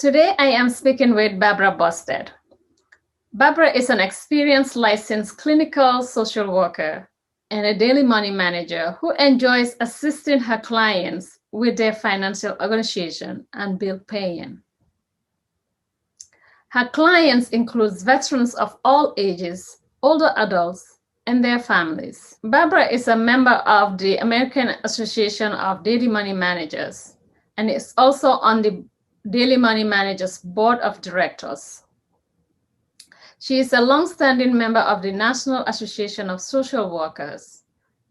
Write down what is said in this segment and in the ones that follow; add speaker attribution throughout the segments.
Speaker 1: Today, I am speaking with Barbara Boustead. Barbara is an experienced licensed clinical social worker and a daily money manager who enjoys assisting her clients with their financial organization and bill paying. Her clients include veterans of all ages, older adults, and their families. Barbara is a member of the American Association of Daily Money Managers and is also on the Daily Money Managers Board of Directors. She is a longstanding member of the National Association of Social Workers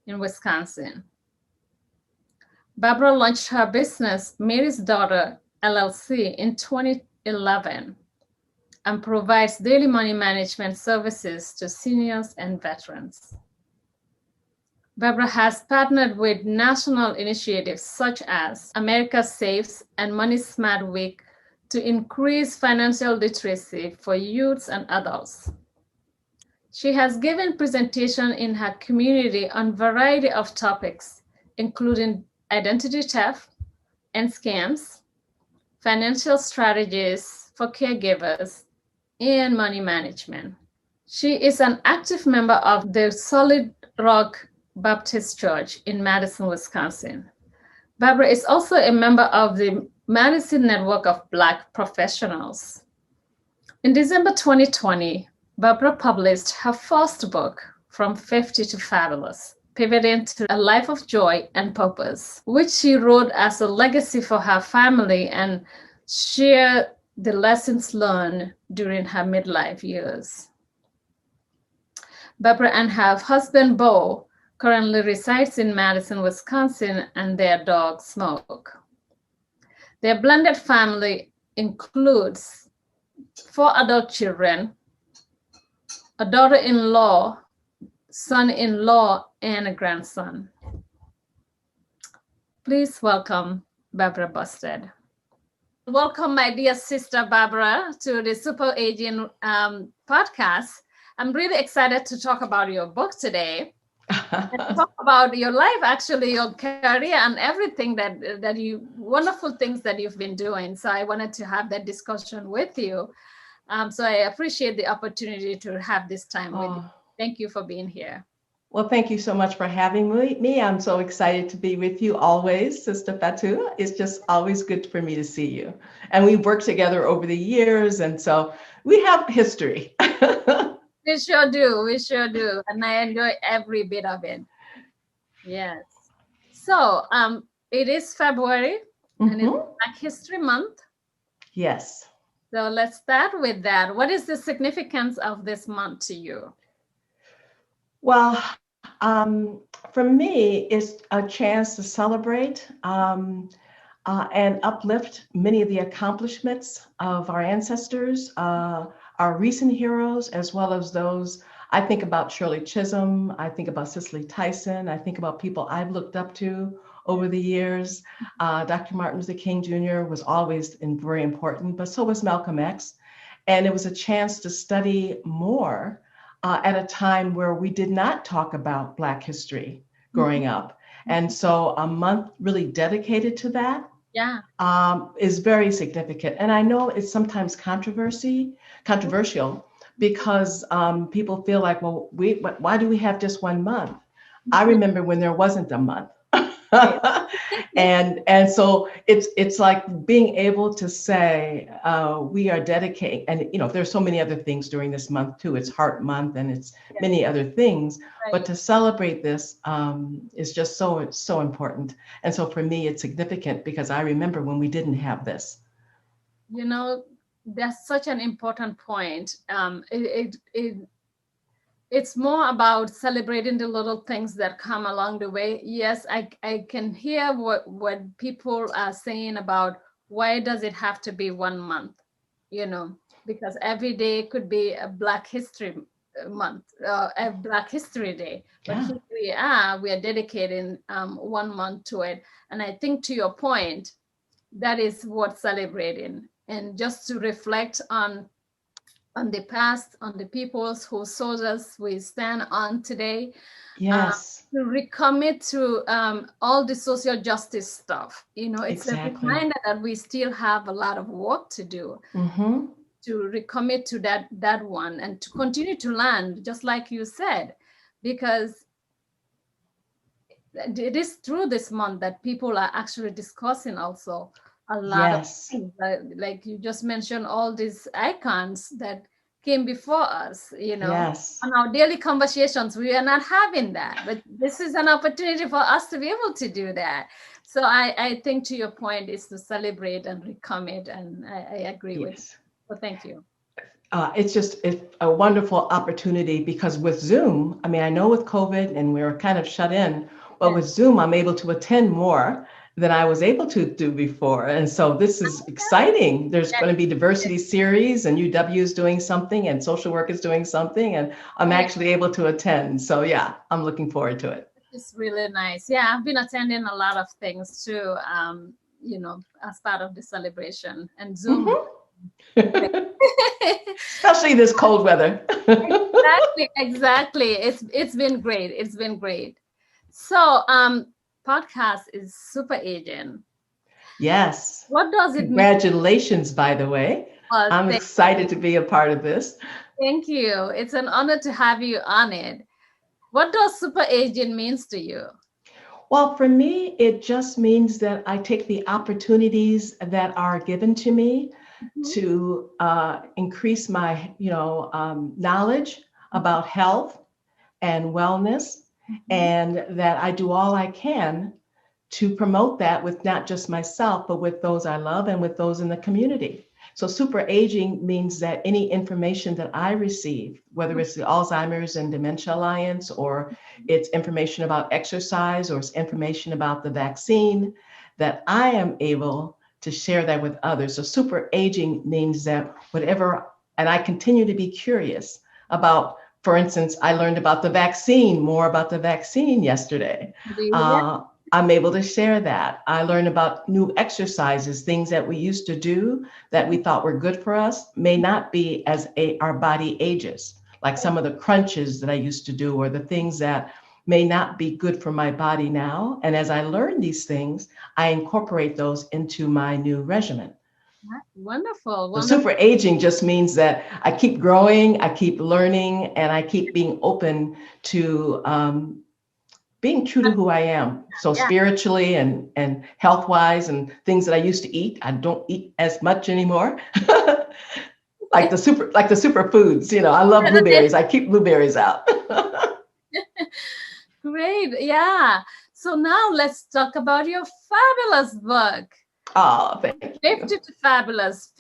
Speaker 1: in Wisconsin. Barbara launched her business, Mary's Daughter LLC, in 2011 and provides daily money management services to seniors and veterans. Barbara has partnered with national initiatives such as America Saves and Money Smart Week to increase financial literacy for youths and adults. She has given presentations in her community on a variety of topics, including identity theft and scams, financial strategies for caregivers, and money management. She is an active member of the Solid Rock Baptist Church in Madison, Wisconsin. Barbara is also a member of the Madison Network of Black Professionals. In December 2020, Barbara published her first book, From 50 to Fabulous, Pivoting to a Life of Joy and Purpose, which she wrote as a legacy for her family and shared the lessons learned during her midlife years. Barbara and her husband, Bo, currently resides in Madison, Wisconsin, and their dog, Smoke. Their blended family includes 4 adult children, a daughter-in-law, son-in-law, and a grandson. Please welcome Barbara Boustead. Welcome, my dear sister Barbara, to the Super Aging podcast. I'm really excited to talk about your book today. And talk about your life, actually, your career and everything that you, wonderful things that you've been doing. So I wanted to have that discussion with you. So I appreciate the opportunity to have this time with you. Thank you for being here.
Speaker 2: Well, thank you so much for having me. I'm so excited to be with you always, Sister Fatou. It's just always good for me to see you. And we've worked together over the years, and so we have history.
Speaker 1: We sure do. And I enjoy every bit of it. Yes. So it is February and it's Black History Month.
Speaker 2: Yes.
Speaker 1: So let's start with that. What is the significance of this month to you?
Speaker 2: Well, for me, it's a chance to celebrate and uplift many of the accomplishments of our ancestors, our recent heroes, as well as those. I think about Shirley Chisholm, I think about Cicely Tyson, I think about people I've looked up to over the years. Dr. Martin Luther King Jr. was always very important, but so was Malcolm X. And it was a chance to study more at a time where we did not talk about Black history growing up. And so a month really dedicated to that is very significant. And I know it's sometimes controversial because people feel like, well, why do we have just 1 month? I remember when there wasn't a month. and so it's like being able to say we are dedicating, and there's so many other things during this month too. It's Heart Month and it's many other things, but to celebrate this is just so important. And so for me, it's significant because I remember when we didn't have this.
Speaker 1: That's such an important point. It's more about celebrating the little things that come along the way. Yes, I can hear what people are saying about why does it have to be 1 month, because every day could be a Black History Month, a Black History Day. But here we are dedicating 1 month to it. And I think to your point, that is worth celebrating. And just to reflect on on the past, on the peoples whose soldiers we stand on today, uh,
Speaker 2: Yes,
Speaker 1: to recommit to all the social justice stuff. It's a
Speaker 2: exactly.
Speaker 1: reminder that we still have a lot of work to do,
Speaker 2: Mm-hmm.
Speaker 1: to recommit to that one, and to continue to learn, just like you said, because it is through this month that people are actually discussing also a lot of
Speaker 2: Yes,
Speaker 1: things, like you just mentioned, all these icons that came before us,
Speaker 2: yes,
Speaker 1: on our daily conversations. We are not having that, but this is an opportunity for us to be able to do that. So I think, to your point, is to celebrate and recommit, and I agree with you.
Speaker 2: yes.
Speaker 1: So thank you.
Speaker 2: It's a wonderful opportunity because with Zoom, I mean, I know with COVID and we were kind of shut in, but
Speaker 1: Yeah.
Speaker 2: with Zoom, I'm able to attend more than I was able to do before. And so this is exciting. There's going to be diversity series and UW is doing something and social work is doing something, and I'm
Speaker 1: Yeah.
Speaker 2: actually able to attend. So yeah, I'm looking forward to it.
Speaker 1: It's really nice. Yeah, I've been attending a lot of things too, as part of the celebration, and Zoom.
Speaker 2: Mhm.
Speaker 1: Great.
Speaker 2: Especially this cold weather.
Speaker 1: Exactly, exactly. It's been great. It's been great. So, podcast is super agent.
Speaker 2: Yes.
Speaker 1: What does it mean?
Speaker 2: Congratulations, by the way.
Speaker 1: Well,
Speaker 2: I'm
Speaker 1: thank
Speaker 2: excited
Speaker 1: you.
Speaker 2: to be a part of this.
Speaker 1: Thank you. It's an honor to have you on it. What does super agent means to you?
Speaker 2: Well, for me, it just means that I take the opportunities that are given to me
Speaker 1: Mhm,
Speaker 2: to increase my, knowledge about health and wellness,
Speaker 1: mhm.
Speaker 2: and that I do all I can to promote that with not just myself, but with those I love and with those in the community. So, super aging means that any information that I receive, whether it's the Alzheimer's and Dementia Alliance, or it's information about exercise, or it's information about the vaccine, that I am able to share that with others. So, super aging means that whatever, and I continue to be curious about, for instance, I learned about the vaccine, more about the vaccine yesterday.
Speaker 1: Yeah.
Speaker 2: Uh, I'm able to share that. I learn about new exercises, things that we used to do that we thought were good for us may not be as our body ages, like some of the crunches that I used to do or the things that may not be good for my body now. And as I learn these things, I incorporate those into my new regimen.
Speaker 1: Wonderful,
Speaker 2: So
Speaker 1: wonderful.
Speaker 2: super aging just means that I keep growing, I keep learning, and I keep being open to being true to who I am. So
Speaker 1: Yeah.
Speaker 2: spiritually and health wise and things that I used to eat, I don't eat as much anymore. Like the superfoods, I love blueberries. I keep blueberries out.
Speaker 1: Great. Yeah. So now let's talk about your fabulous book.
Speaker 2: Oh, thank you.
Speaker 1: Lifted to Fabulous,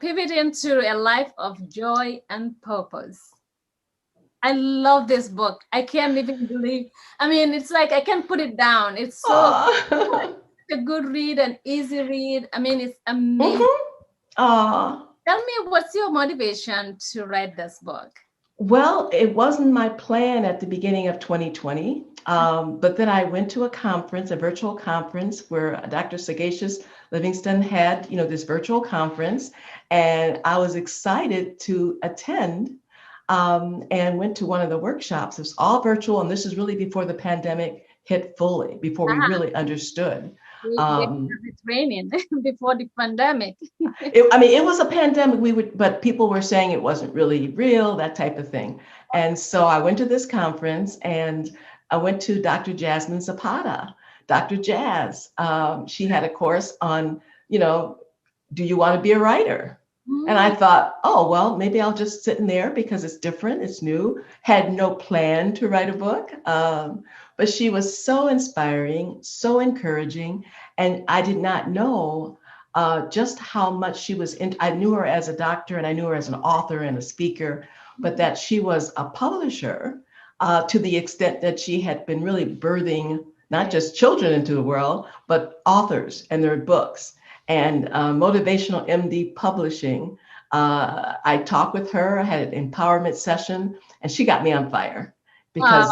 Speaker 1: pivot into a life of joy and purpose. I love this book. I can't even believe. I mean, it's like I can't put it down. It's so
Speaker 2: Oh.
Speaker 1: a good read, an easy read. I mean, it's amazing.
Speaker 2: Mm-hmm. Oh.
Speaker 1: Tell me, what's your motivation to write this book?
Speaker 2: Well, it wasn't my plan at the beginning of 2020. But then I went to a conference, a virtual conference, where Dr. Sagacious Livingston had, this virtual conference, and I was excited to attend, and went to one of the workshops. It was all virtual, and this is really before the pandemic hit fully, before we
Speaker 1: Ah,
Speaker 2: really understood.
Speaker 1: we
Speaker 2: Um,
Speaker 1: have it training before the pandemic.
Speaker 2: it was a pandemic. But people were saying it wasn't really real, that type of thing. And so I went to this conference and I went to Dr. Jasmine Zapata, Dr. Jazz. She had a course on, do you want to be a writer? And I
Speaker 1: Mm,
Speaker 2: thought, oh, well, maybe I'll just sit in there because it's different, it's new. Had no plan to write a book. But she was so inspiring, so encouraging. And I did not know just how much she was in. I knew her as a doctor and I knew her as an author and a speaker, but
Speaker 1: mhm.
Speaker 2: that she was a publisher to the extent that she had been really birthing not
Speaker 1: Yeah.
Speaker 2: just children into the world, but authors and their books and Motivational MD Publishing. I talked with her, I had an empowerment session, and she got me on fire
Speaker 1: Oh,
Speaker 2: because,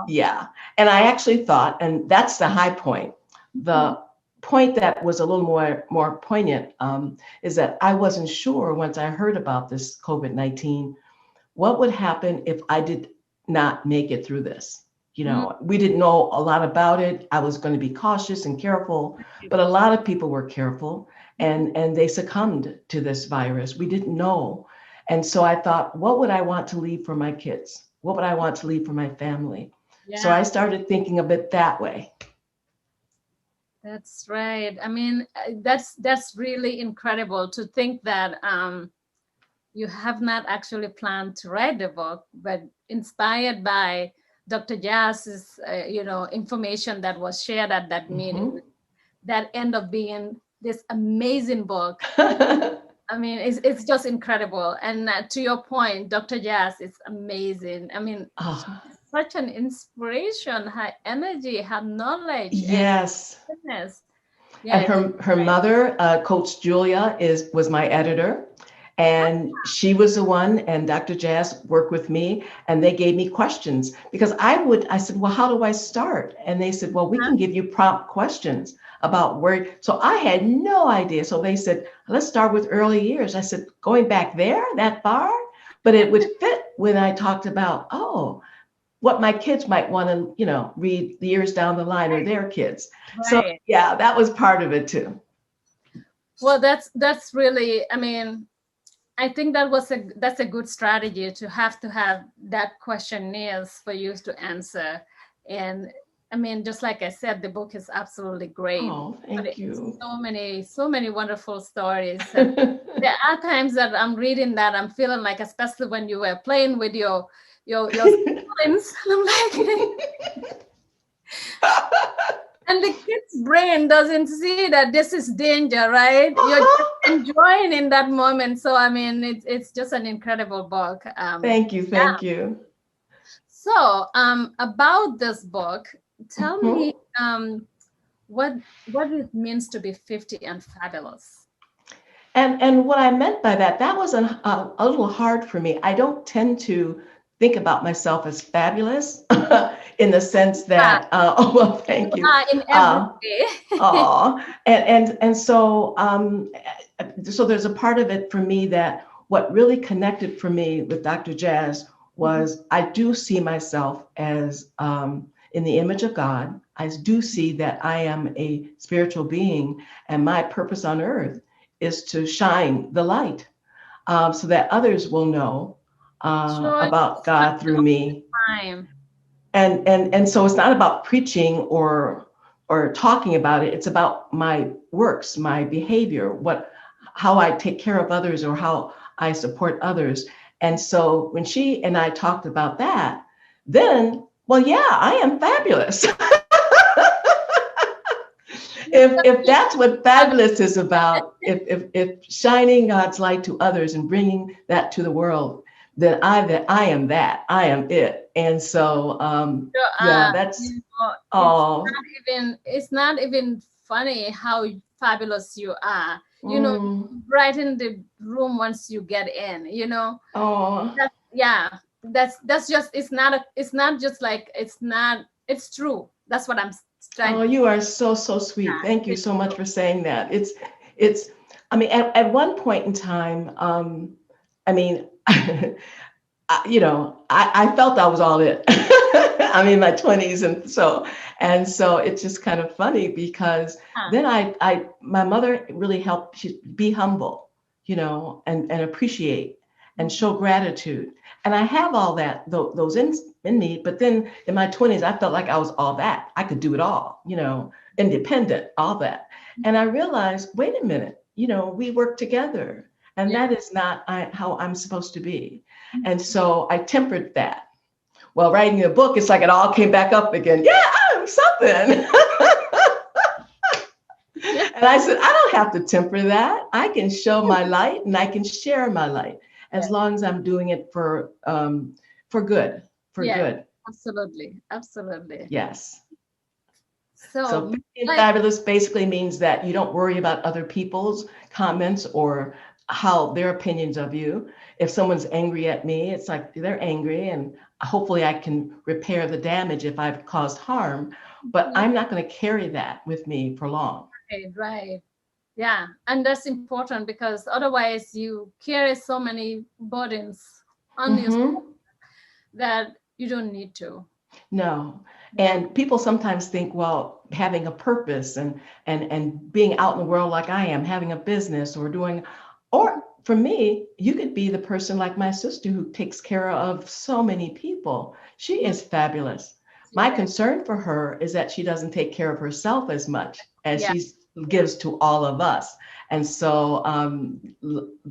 Speaker 2: yeah. And I actually thought, and that's the high point.
Speaker 1: mhm.
Speaker 2: The point that was a little more poignant is that I wasn't sure once I heard about this COVID-19, what would happen if I did not make it through this. We didn't know a lot about it. I was going to be cautious and careful, but a lot of people were careful, and they succumbed to this virus. We didn't know. And so I thought, what would I want to leave for my kids? What would I want to leave for my family? So I started thinking of it that way.
Speaker 1: That's right. I mean, that's really incredible to think that you have not actually planned to write the book, but inspired by Dr. Jazz's, information that was shared at that meeting, that end up being this amazing book. I mean, it's just incredible. And to your point, Dr. Jazz is amazing. I mean, she's such an inspiration, her energy, her knowledge.
Speaker 2: Yes.
Speaker 1: And goodness.
Speaker 2: Yeah, and her mother, Coach Julia, was my editor. And she was the one, and Dr. Jazz worked with me, and they gave me questions because I said, well, how do I start? And they said, well, we can give you prompt questions about where. So I had no idea. So they said, let's start with early years. I said, going back there that far? But it would fit when I talked about, what my kids might want to, read years down the line or their kids. Right. So yeah, that was part of it too.
Speaker 1: Well, that's really, I mean, I think that's a good strategy to have that questionnaires for you to answer. And I mean, just like I said, the book is absolutely great.
Speaker 2: Oh, thank you.
Speaker 1: So many wonderful stories. There are times that I'm reading that I'm feeling like, especially when you were playing with your siblings, I'm like, and the kid's brain doesn't see that this is danger, right? You're just enjoying in that moment. So, I mean, it's just an incredible book.
Speaker 2: Thank you.
Speaker 1: So, about this book, tell me what it means to be 50 and fabulous.
Speaker 2: And what I meant by that was a little hard for me. I don't tend to think about myself as fabulous in the sense that, well, thank you.
Speaker 1: In every way.
Speaker 2: And so there's a part of it for me that what really connected for me with Dr. Jazz was I do see myself as in the image of God. I do see that I am a spiritual being, and my purpose on earth is to shine the light so that others will know about God through me. And so it's not about preaching or talking about it. It's about my works, my behavior, how I take care of others or how I support others. And so when she and I talked about that, then, well, yeah, I am fabulous. If that's what fabulous is about, if shining God's light to others and bringing that to the world, then I am that. I am it. And so, that's
Speaker 1: it's not even funny how fabulous you are. Right in the room once you get in. It's true. That's what I'm trying.
Speaker 2: Oh, you are so sweet. Thank you so much for saying that. I mean, at one point in time, I mean, I felt I was all it. I'm in my 20s, and so it's just kind of funny because then my mother really helped be humble, and appreciate and show gratitude. And I have all those in me, but then in my 20s, I felt like I was all that. I could do it all, independent, all that. And I realized, wait a minute, we work together. And that is not how I'm supposed to be. And so I tempered that. Well, writing the book, it's like it all came back up again. Yeah, I'm something. And I said, I don't have to temper that. I can show my light and I can share my light as long as I'm doing it for good, good.
Speaker 1: Absolutely.
Speaker 2: Yes.
Speaker 1: So
Speaker 2: being fabulous basically means that you don't worry about other people's comments or how their opinions of you. If someone's angry at me, it's like they're angry and hopefully I can repair the damage if I've caused harm, but I'm not going to carry that with me for long.
Speaker 1: Right. Yeah, and that's important because otherwise you carry so many burdens on you
Speaker 2: Mm-hmm.
Speaker 1: that you don't need to.
Speaker 2: No.
Speaker 1: Yeah.
Speaker 2: And people sometimes think, well, having a purpose and being out in the world like I am, having a business or doing, or for me, you could be the person like my sister who takes care of so many people. She
Speaker 1: Mhm.
Speaker 2: is fabulous. My concern for her is that she doesn't take care of herself as much as
Speaker 1: Yeah.
Speaker 2: she gives to all of us. And so,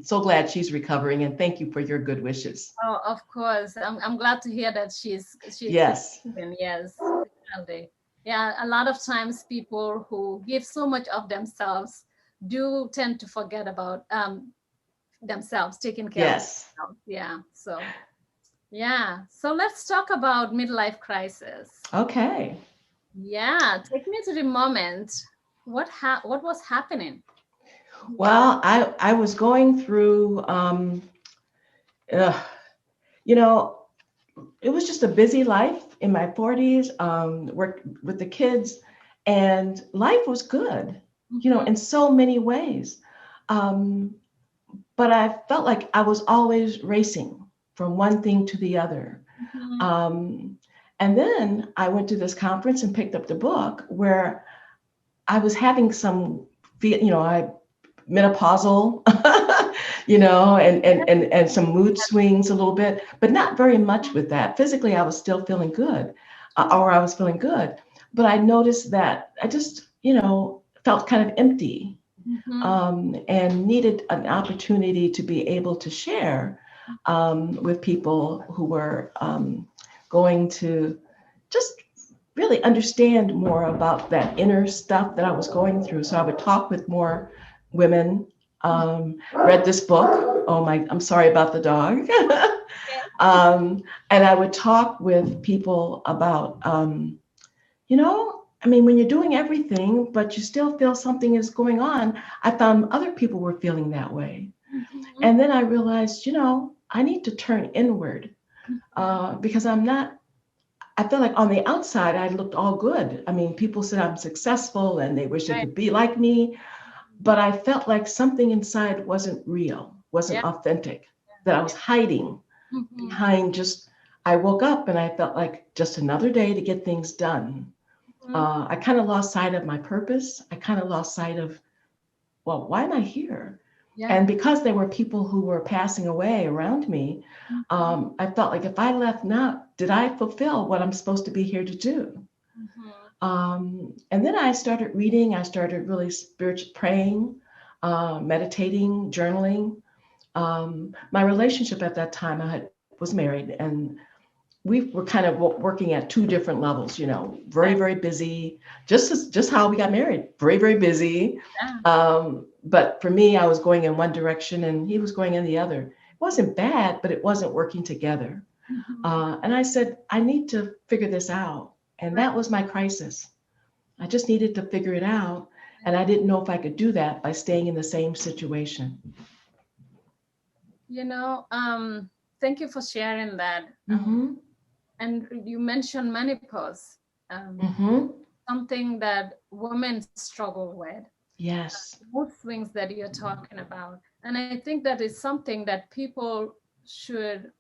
Speaker 2: so glad she's recovering, and thank you for your good wishes.
Speaker 1: Oh, of course. I'm glad to hear that she's
Speaker 2: Yes.
Speaker 1: improving. Yes, definitely. Yeah, a lot of times people who give so much of themselves do tend to forget about themselves, taking care of
Speaker 2: Yes.
Speaker 1: themselves. Yeah. So yeah. So let's talk about midlife crisis.
Speaker 2: Okay.
Speaker 1: Yeah, take me to the moment. What was happening?
Speaker 2: Well, I was going through, uh, you know, it was just a busy life in my 40s, worked with the kids, and life was good,
Speaker 1: Mm-hmm.
Speaker 2: in so many ways. Um, but I felt like I was always racing from one thing to the other.
Speaker 1: Mm-hmm.
Speaker 2: Um, and then I went to this conference and picked up the book where I was having some, I menopausal, and some mood swings a little bit, but not very much with that. Physically, I was still feeling good, or I was feeling good, but I noticed that I just, felt kind of empty,
Speaker 1: Mm-hmm.
Speaker 2: and needed an opportunity to be able to share with people who were going to just really understand more about that inner stuff that I was going through. So I would talk with more women, read this book. Oh my, I'm sorry about the dog. And I would talk with people about, I mean, when you're doing everything, but you still feel something is going on, I found other people were feeling that way.
Speaker 1: Mm-hmm.
Speaker 2: And then I realized, I need to turn inward because I feel like on the outside, I looked all good. I mean, people said I'm successful and they wish they
Speaker 1: Right.
Speaker 2: could be like me, but I felt like something inside wasn't real, wasn't
Speaker 1: Yeah.
Speaker 2: authentic, that I was hiding
Speaker 1: Mm-hmm.
Speaker 2: behind just, I woke up and I felt like just another day to get things done.
Speaker 1: Mm-hmm.
Speaker 2: I kind of lost sight of my purpose. I kind of lost sight of, well, why am I here?
Speaker 1: Yeah.
Speaker 2: And because there were people who were passing away around me,
Speaker 1: Mm-hmm.
Speaker 2: I felt like if I left now, did I fulfill what I'm supposed to be here to do?
Speaker 1: Mm-hmm.
Speaker 2: And then I started reading. I started really spiritual praying, meditating, journaling. My relationship at that time, was married, and we were kind of working at two different levels. Very
Speaker 1: Right.
Speaker 2: very busy, just how we got married. Very very busy.
Speaker 1: Yeah.
Speaker 2: But for me, I was going in one direction, and he was going in the other. It wasn't bad, but it wasn't working together.
Speaker 1: Mm-hmm.
Speaker 2: And I said, I need to figure this out. And
Speaker 1: Right.
Speaker 2: that was my crisis. I just needed to figure it out. And I didn't know if I could do that by staying in the same situation.
Speaker 1: You know, thank you for sharing that.
Speaker 2: Mm-hmm.
Speaker 1: And you mentioned menopause,
Speaker 2: Mm-hmm.
Speaker 1: something that women struggle with,
Speaker 2: Yes.
Speaker 1: mood swings that you're talking about. And I think that is something that people should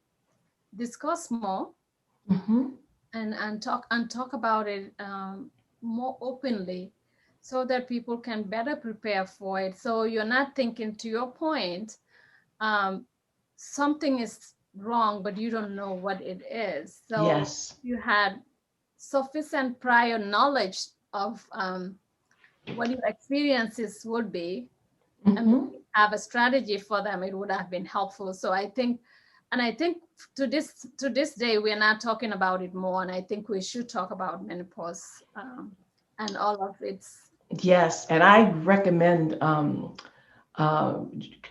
Speaker 1: discuss more
Speaker 2: Mm-hmm.
Speaker 1: and talk about it more openly so that people can better prepare for it. So you're not thinking, to your point, um, something is wrong, but you don't know what it is. So
Speaker 2: Yes.
Speaker 1: you had sufficient prior knowledge of what your experiences would be, and
Speaker 2: Mm-hmm.
Speaker 1: have a strategy for them, it would have been helpful. So I think to this day we're not talking about it more, and I think we should talk about menopause and all of its.
Speaker 2: Yes. And I recommend uh,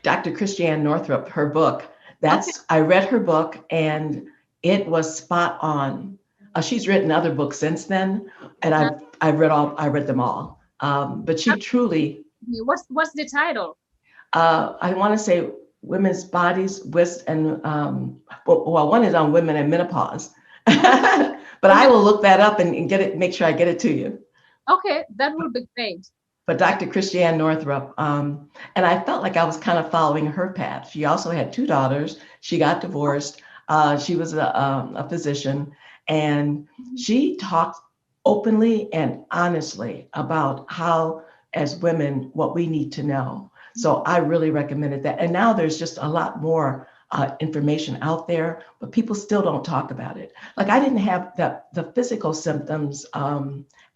Speaker 2: Dr. Christiane Northrup, her book.
Speaker 1: Okay.
Speaker 2: I read her book and it was spot on. She's written other books since then, and
Speaker 1: Uh-huh.
Speaker 2: I read them all. But she truly,
Speaker 1: What's the title?
Speaker 2: I want to say women's bodies, and well, one is on women and menopause.
Speaker 1: Okay.
Speaker 2: But I will look that up and get it, make sure I get it to you.
Speaker 1: Okay, that would be great.
Speaker 2: but Dr. Christiane Northrup. And I felt like I was kind of following her path. She also had two daughters. She got divorced. She was a physician, and she talked openly and honestly about how, as women, what we need to know. So I really recommended that. And now there's just a lot more information out there, but people still don't talk about it. Like I didn't have the physical symptoms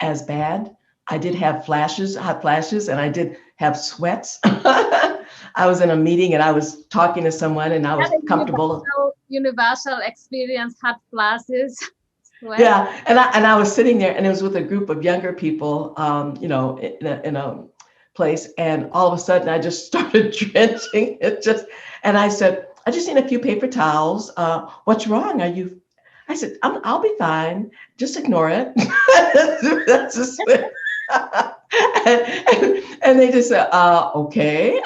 Speaker 2: as bad. I did have flashes, hot flashes, and I did have sweats. I was in a meeting and I was talking to someone and I was comfortable.
Speaker 1: Universal experience, hot flashes. Sweat.
Speaker 2: Yeah, and I was sitting there and it was with a group of younger people, in a place, and all of a sudden I just started drenching. And I said, I just need a few paper towels. What's wrong? I said, I'll be fine. Just ignore it. That's just and they just said, okay.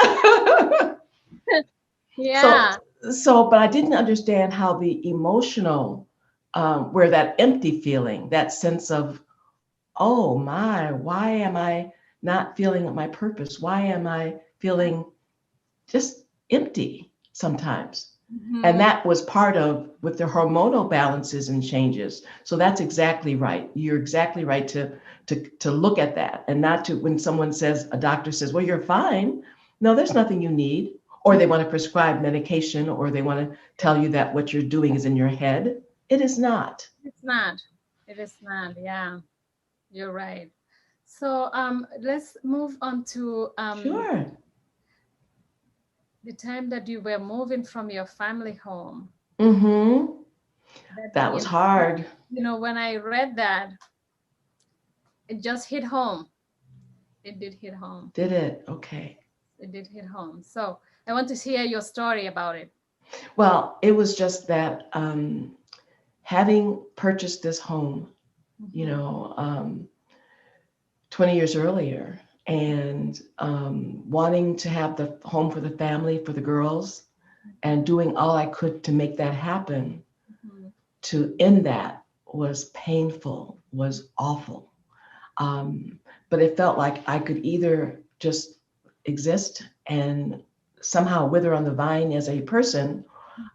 Speaker 1: Yeah.
Speaker 2: But I didn't understand how the emotional, where that empty feeling, that sense of, oh my, why am I not feeling my purpose? Why am I feeling just empty sometimes?
Speaker 1: Mm-hmm.
Speaker 2: And that was part of with the hormonal balances and changes. So that's exactly right. You're exactly right to look at that, and not to, when someone says, a doctor says, well, you're fine. No, there's nothing you need. Or they want to prescribe medication, or they want to tell you that what you're doing is in your head. It is not.
Speaker 1: It's not. It is not. Yeah, you're right. So let's move on to
Speaker 2: Sure.
Speaker 1: the time that you were moving from your family home.
Speaker 2: Mm-hmm. That was hard.
Speaker 1: When I read that, it just hit home. It did hit home.
Speaker 2: Did it? Okay.
Speaker 1: It did hit home. So I want to hear your story about it.
Speaker 2: Well, it was just that having purchased this home, 20 years earlier, and wanting to have the home for the family, for the girls, and doing all I could to make that happen, to end that was painful, was awful. But it felt like I could either just exist and somehow wither on the vine as a person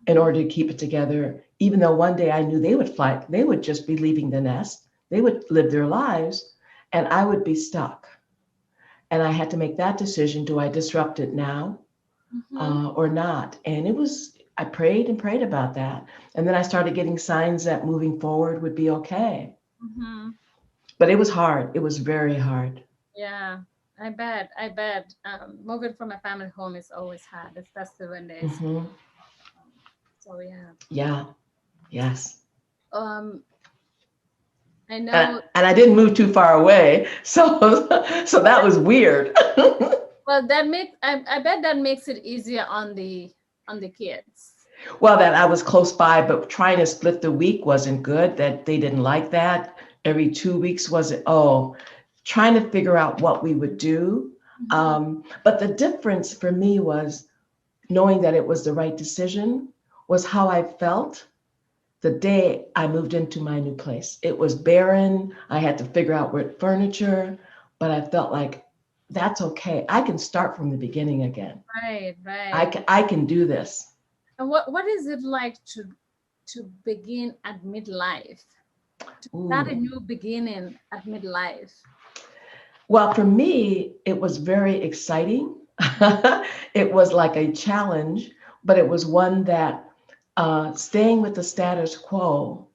Speaker 2: in order to keep it together, even though one day I knew they would fly, they would just be leaving the nest, they would live their lives, and I would be stuck. And I had to make that decision. Do I disrupt it now or not? And I prayed and prayed about that. And then I started getting signs that moving forward would be okay. But it was hard. It was very hard.
Speaker 1: Yeah, I bet. Moving from a family home is always hard, especially when there's. So yeah.
Speaker 2: Yeah. Yes.
Speaker 1: I know.
Speaker 2: And I didn't move too far away, so that was weird.
Speaker 1: Well, I bet that makes it easier on the kids.
Speaker 2: Well, that I was close by, but trying to split the week wasn't good. That they didn't like that. Every 2 weeks trying to figure out what we would do. But the difference for me was knowing that it was the right decision was how I felt the day I moved into my new place. It was barren. I had to figure out where furniture, but I felt like that's okay. I can start from the beginning again.
Speaker 1: Right.
Speaker 2: I can do this.
Speaker 1: And what is it like to begin at midlife? To start a new beginning at midlife?
Speaker 2: Well, for me, it was very exciting. It was like a challenge, but it was one that staying with the status quo,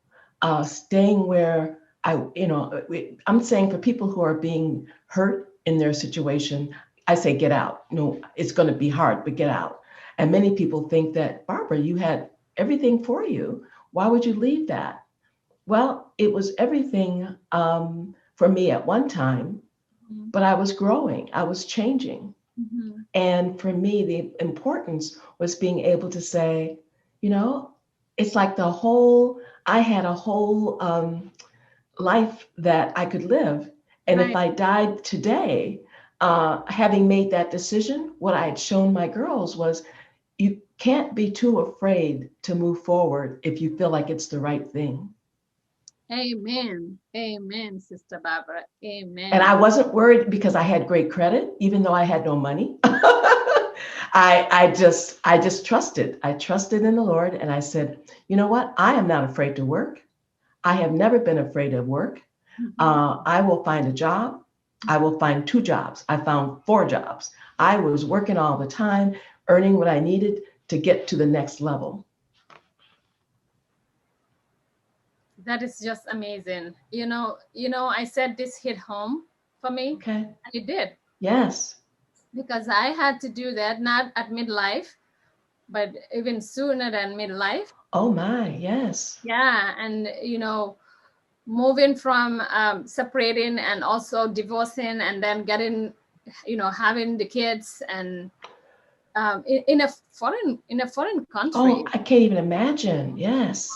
Speaker 2: staying where I'm saying for people who are being hurt in their situation, I say get out. No, it's going to be hard, but get out. And many people think that, Barbara, you had everything for you. Why would you leave that? Well, it was everything for me at one time, but I was growing, I was changing. And for me, the importance was being able to say, it's like I had a whole life that I could live. And if I died today, having made that decision, what I had shown my girls was you can't be too afraid to move forward if you feel like it's the right thing.
Speaker 1: Amen. Amen, Sister Barbara.
Speaker 2: And
Speaker 1: Amen.
Speaker 2: I wasn't worried because I had great credit, even though I had no money. I just trusted. I trusted in the Lord, and I said, you know what? I am not afraid to work. I have never been afraid of work.
Speaker 1: Mhm.
Speaker 2: I will find a job. I will find two jobs. I found four jobs. I was working all the time, earning what I needed to get to the next level.
Speaker 1: That is just amazing. I said this hit home for me,
Speaker 2: Okay.
Speaker 1: and it did,
Speaker 2: Yes.
Speaker 1: because I had to do that, not at midlife, but even sooner than midlife.
Speaker 2: Oh my. Yes.
Speaker 1: Yeah, and moving from separating and also divorcing and then getting, having the kids, and in a foreign
Speaker 2: Oh,
Speaker 1: country
Speaker 2: I can't even imagine. Yes.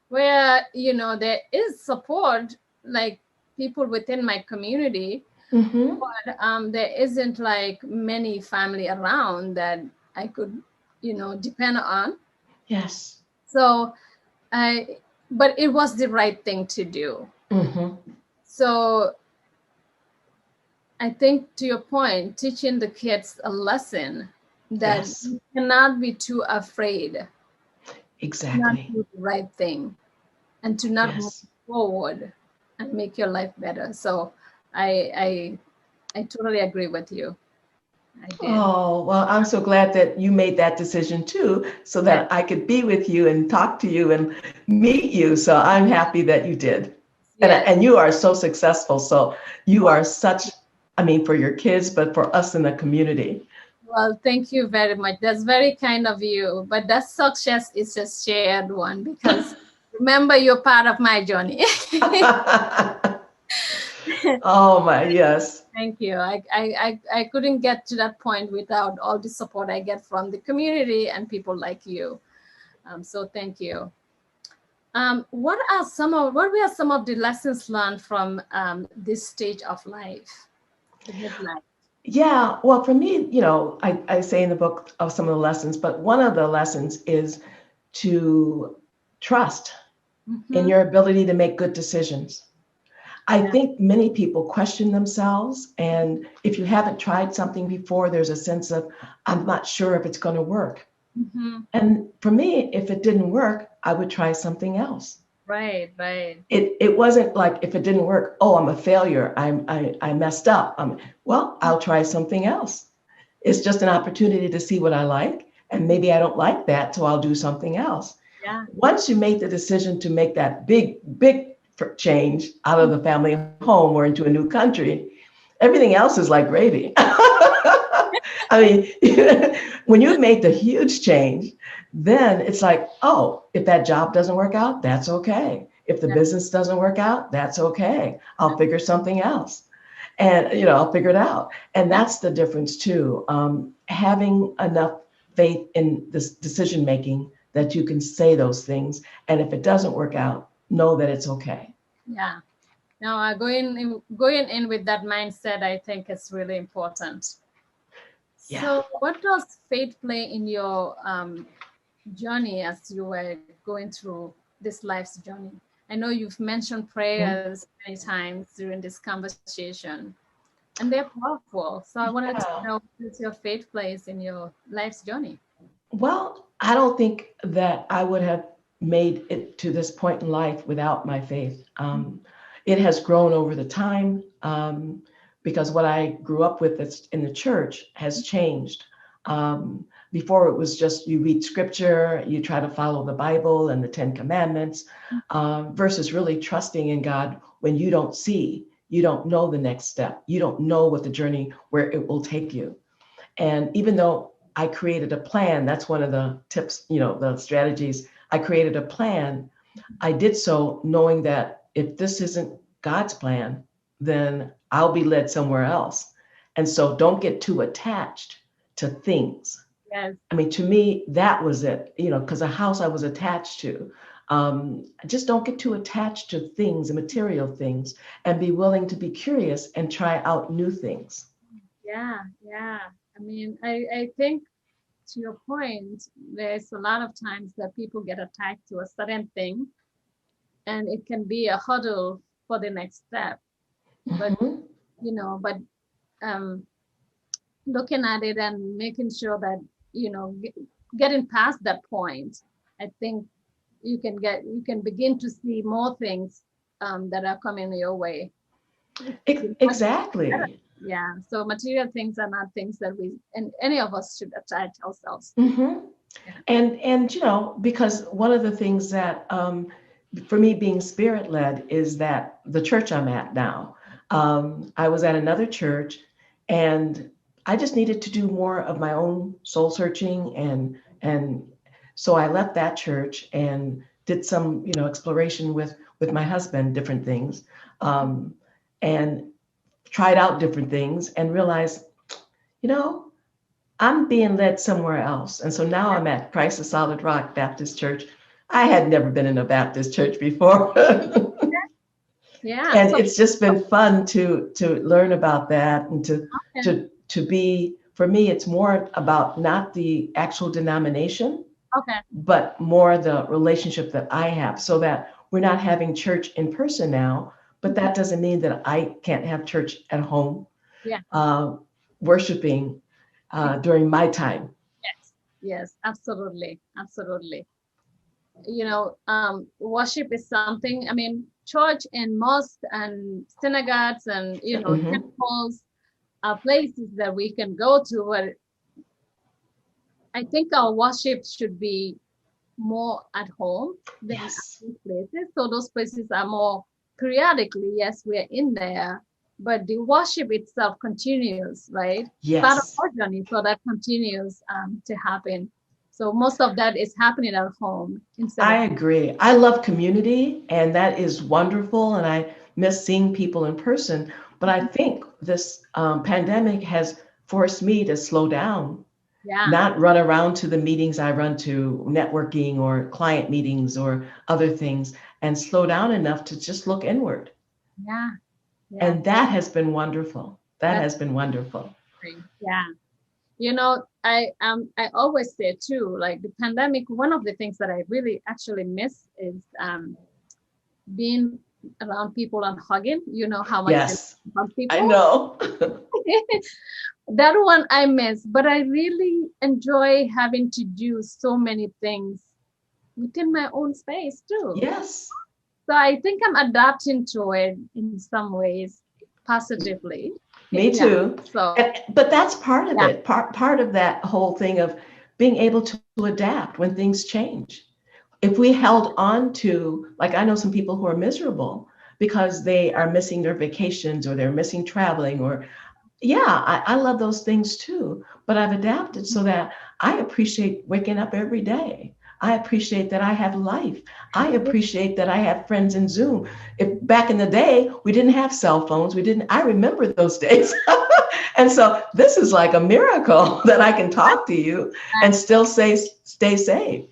Speaker 1: where there is support, like people within my community,
Speaker 2: Mm-hmm.
Speaker 1: but there isn't like many family around that I could depend on.
Speaker 2: Yes.
Speaker 1: So I but it was the right thing to do.
Speaker 2: Mm-hmm.
Speaker 1: So I think, to your point, teaching the kids a lesson that
Speaker 2: Yes.
Speaker 1: you cannot be too afraid to not
Speaker 2: Exactly.
Speaker 1: do the right thing and to not move
Speaker 2: Yes.
Speaker 1: forward and make your life better. So I I totally agree with you. I did.
Speaker 2: Oh, well, I'm so glad that you made that decision too, so
Speaker 1: Yes,
Speaker 2: that I could be with you and talk to you and meet you. So I'm happy that you did. And,
Speaker 1: yes.
Speaker 2: and you are so successful. So you are such, I mean, for your kids, but for us in the community.
Speaker 1: Well, thank you very much. That's very kind of you. But that success is a shared one, because remember, you're part of my journey.
Speaker 2: Oh my, yes.
Speaker 1: Thank you. I couldn't get to that point without all the support I get from the community and people like you. So thank you. What were some of the lessons learned from this stage of life, the midlife?
Speaker 2: Yeah, well, for me, I say in the book of some of the lessons, but one of the lessons is to trust in
Speaker 1: Mm-hmm.
Speaker 2: your ability to make good decisions. I
Speaker 1: Yeah.
Speaker 2: think many people question themselves. And if you haven't tried something before, there's a sense of, I'm not sure if it's going to work.
Speaker 1: Mm-hmm.
Speaker 2: And for me, if it didn't work, I would try something else.
Speaker 1: Right. Right.
Speaker 2: It wasn't like if it didn't work, oh, I'm a failure. I messed up. Well, I'll try something else. It's just an opportunity to see what I like. And maybe I don't like that, so I'll do something else.
Speaker 1: Yeah.
Speaker 2: Once you make the decision to make that big, big change out of the family home or into a new country, everything else is like gravy. I mean, when you've made the huge change, then it's like, oh, if that job doesn't work out, that's okay. If the
Speaker 1: Yeah.
Speaker 2: business doesn't work out, that's okay. I'll figure something else. And, I'll figure it out. And
Speaker 1: Yeah.
Speaker 2: that's the difference too. Having enough faith in this decision making that you can say those things. And if it doesn't work out, know that it's okay.
Speaker 1: Yeah. Now, going in with that mindset, I think is really important.
Speaker 2: Yeah.
Speaker 1: So, what does faith play in your journey as you were going through this life's journey? I know you've mentioned
Speaker 2: Mhm.
Speaker 1: prayers many times during this conversation, and they're powerful. So, I wanted to
Speaker 2: Yeah.
Speaker 1: know what your faith plays in your life's journey.
Speaker 2: Well, I don't think that I would have made it to this point in life without my faith. It has grown over the time because what I grew up with in the church has changed. Before it was just you read scripture, you try to follow the Bible and the Ten Commandments, versus really trusting in God when you don't see, you don't know the next step, you don't know what the journey where it will take you. And even though I created a plan, that's one of the tips, the strategies. I created a plan. I did so knowing that if this isn't God's plan, then I'll be led somewhere else. And so don't get too attached to things.
Speaker 1: Yes.
Speaker 2: I mean, to me, that was it, because a house I was attached to. Just don't get too attached to things and material things and be willing to be curious and try out new things.
Speaker 1: Yeah. Yeah. I mean, I think, to your point, there's a lot of times that people get attached to a certain thing, and it can be a hurdle for the next step. But
Speaker 2: Mhm.
Speaker 1: but um, looking at it and making sure that getting past that point, I think you can begin to see more things that are coming your way.
Speaker 2: Exactly.
Speaker 1: Yeah. So material things are not things that we and any of us should attach ourselves to.
Speaker 2: Hmm.
Speaker 1: Yeah.
Speaker 2: And because one of the things that for me being spirit led is that the church I'm at now, I was at another church, and I just needed to do more of my own soul searching, and so I left that church and did some exploration with my husband, different things, and tried out different things and realized, you know, I'm being led somewhere else. And so now I'm at Christ the Solid Rock Baptist Church. I had never been in a Baptist church before.
Speaker 1: Yeah.
Speaker 2: And
Speaker 1: So
Speaker 2: it's just been fun to learn about that, and
Speaker 1: okay.
Speaker 2: to be, for me, it's more about not the actual denomination,
Speaker 1: Okay.
Speaker 2: but more the relationship that I have, so that we're not having church in person now, but
Speaker 1: Mhm.
Speaker 2: that doesn't mean that I can't have church at home,
Speaker 1: Yeah.
Speaker 2: uh, worshiping during my time.
Speaker 1: Yes. Yes. Absolutely. Absolutely. Worship is something. I mean, church and mosque and synagogues and
Speaker 2: Hmm.
Speaker 1: temples are places that we can go to, but I think our worship should be more at home than at
Speaker 2: Yes.
Speaker 1: these places. So those places are more periodically, yes, we're in there, but the worship itself continues, right? It's part of
Speaker 2: Yes.
Speaker 1: our journey, so that continues to happen. So most of that is happening at home instead of
Speaker 2: I agree. I love community, and that is wonderful. And I miss seeing people in person. But I think this pandemic has forced me to slow down,
Speaker 1: yeah,
Speaker 2: not run around to the meetings I run to, networking or client meetings or other things, and slow down enough to just look inward.
Speaker 1: yeah, yeah.
Speaker 2: And that has been wonderful. That
Speaker 1: That's
Speaker 2: has been wonderful.
Speaker 1: great. Yeah. I always say too, like the pandemic, one of the things that I really actually miss is being around people and hugging. You know how much I
Speaker 2: Yes,
Speaker 1: hug
Speaker 2: I
Speaker 1: people.
Speaker 2: know.
Speaker 1: That one I miss, but I really enjoy having to do so many things within my own space too.
Speaker 2: Yes.
Speaker 1: So I think I'm adapting to it in some ways positively.
Speaker 2: Me
Speaker 1: Yeah.
Speaker 2: too.
Speaker 1: So
Speaker 2: But that's part of
Speaker 1: yeah.
Speaker 2: it. Part of that whole thing of being able to adapt when things change. If we held on to, like, I know some people who are miserable because they are missing their vacations or they're missing traveling, or yeah, I love those things too. But I've adapted so that I appreciate waking up every day. I appreciate that I have life. I appreciate that I have friends in Zoom. If back in the day we didn't have cell phones, we didn't. I remember those days, and so this is like a miracle that I can talk to you and still stay safe.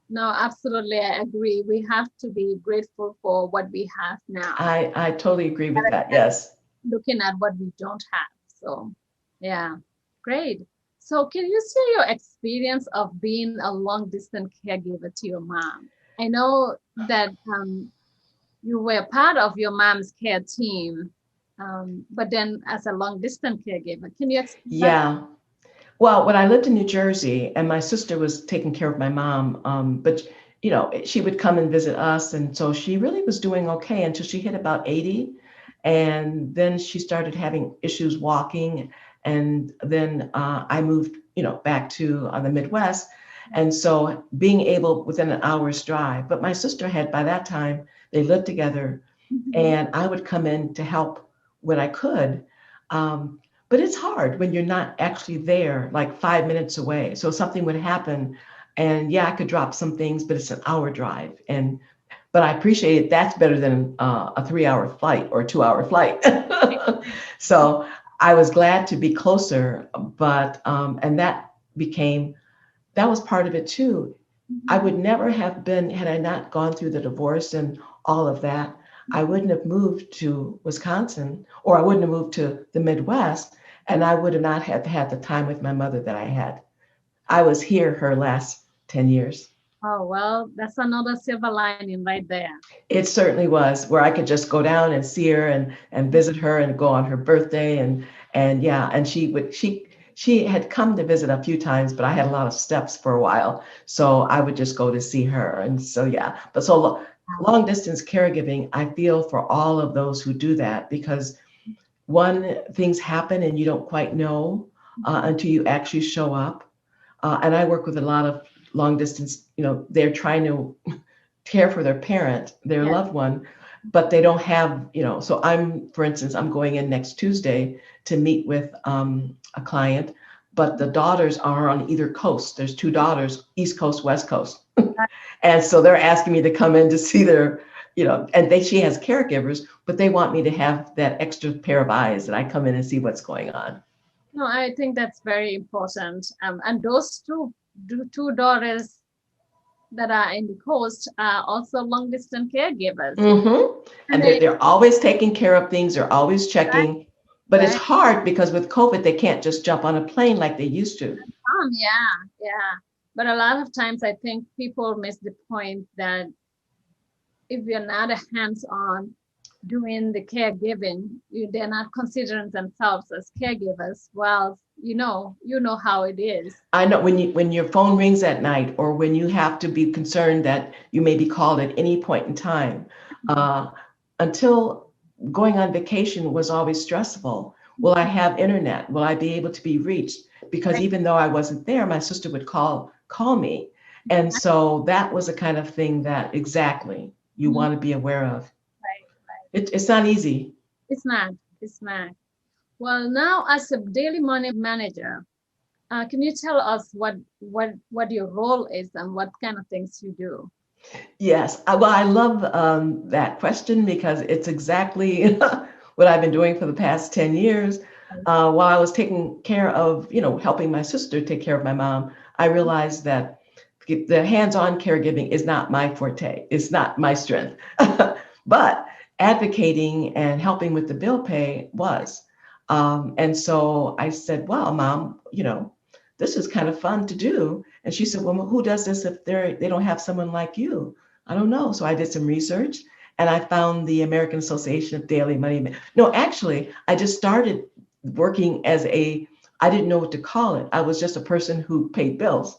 Speaker 1: No, absolutely. I agree. We have to be grateful for what we have now
Speaker 2: I totally agree with
Speaker 1: rather
Speaker 2: that.
Speaker 1: than
Speaker 2: Yes.
Speaker 1: looking at what we don't have. So, yeah, great. So, can you share your experience of being a long distance caregiver to your mom? I know that you were part of your mom's care team, but then as a long distance caregiver, can you explain that?
Speaker 2: Yeah. Well, when I lived in New Jersey and my sister was taking care of my mom, but she would come and visit us, and so she really was doing okay until she hit about 80, and then she started having issues walking, and then I moved, back to the Midwest, and so being able within an hour's drive. But my sister had by that time they lived together,
Speaker 1: Mhm.
Speaker 2: and I would come in to help when I could. Um, but it's hard when you're not actually there, like 5 minutes away. So something would happen, and yeah, I could drop some things, but it's an hour drive. But I appreciate it. That's better than a 3 hour flight or a 2 hour flight. So I was glad to be closer, but and that was part of it too. I
Speaker 1: Mhm.
Speaker 2: would never have been, had I not gone through the divorce and all of that, I wouldn't have moved to Wisconsin, or I wouldn't have moved to the Midwest, and I would not have had the time with my mother that I had. I was here her last 10 years.
Speaker 1: Oh, well, that's another silver lining right there.
Speaker 2: It certainly was, where I could just go down and see her and visit her and go on her birthday and yeah, and she had come to visit a few times, but I had a lot of steps for a while, so I would just go to see her. And so yeah, but so long distance caregiving, I feel for all of those who do that, because one, things happen and you don't quite know until you actually show up. And I work with a lot of long distance, they're trying to care for their parent, their
Speaker 1: Yes.
Speaker 2: loved one, but they don't have, so for instance, I'm going in next Tuesday to meet with a client, but the daughters are on either coast. There's two daughters, East Coast, West Coast. And so they're asking me to come in to see their, and she has caregivers, but they want me to have that extra pair of eyes that I come in and see what's going on.
Speaker 1: No, I think that's very important. And those two daughters that are in the coast are also long distance caregivers.
Speaker 2: Mm-hmm.
Speaker 1: And
Speaker 2: And
Speaker 1: they,
Speaker 2: they're always taking care of things. They're always
Speaker 1: right,
Speaker 2: checking. But it's
Speaker 1: right.
Speaker 2: hard because with COVID, they can't just jump on a plane like they used to.
Speaker 1: Yeah, yeah. But a lot of times I think people miss the point that if you're not a hands-on doing the caregiving, they're not considering themselves as caregivers. Well, you know how it is.
Speaker 2: I know when your phone rings at night, or when you have to be concerned that you may be called at any point in time, uh, until going on vacation was always stressful. Will I have internet? Will I be able to be reached? Because
Speaker 1: Right,
Speaker 2: even though I wasn't there, my sister would call me. And so that was a kind of thing that exactly you
Speaker 1: mhm,
Speaker 2: want to be aware of.
Speaker 1: right, right.
Speaker 2: It's not easy.
Speaker 1: It's not. It's not. Well, now as a daily money manager, can you tell us what your role is and what kind of things you do?
Speaker 2: Yes. Well, I love that question because it's exactly what I've been doing for the past 10 years. While I was taking care of, helping my sister take care of my mom, I realized that the hands-on caregiving is not my forte. It's not my strength. But advocating and helping with the bill pay was. And so I said, well, Mom, this is kind of fun to do. And she said, well, who does this if they don't have someone like you? I don't know. So I did some research and I found the American Association of Daily Money. No, actually, I just started working I didn't know what to call it. I was just a person who paid bills,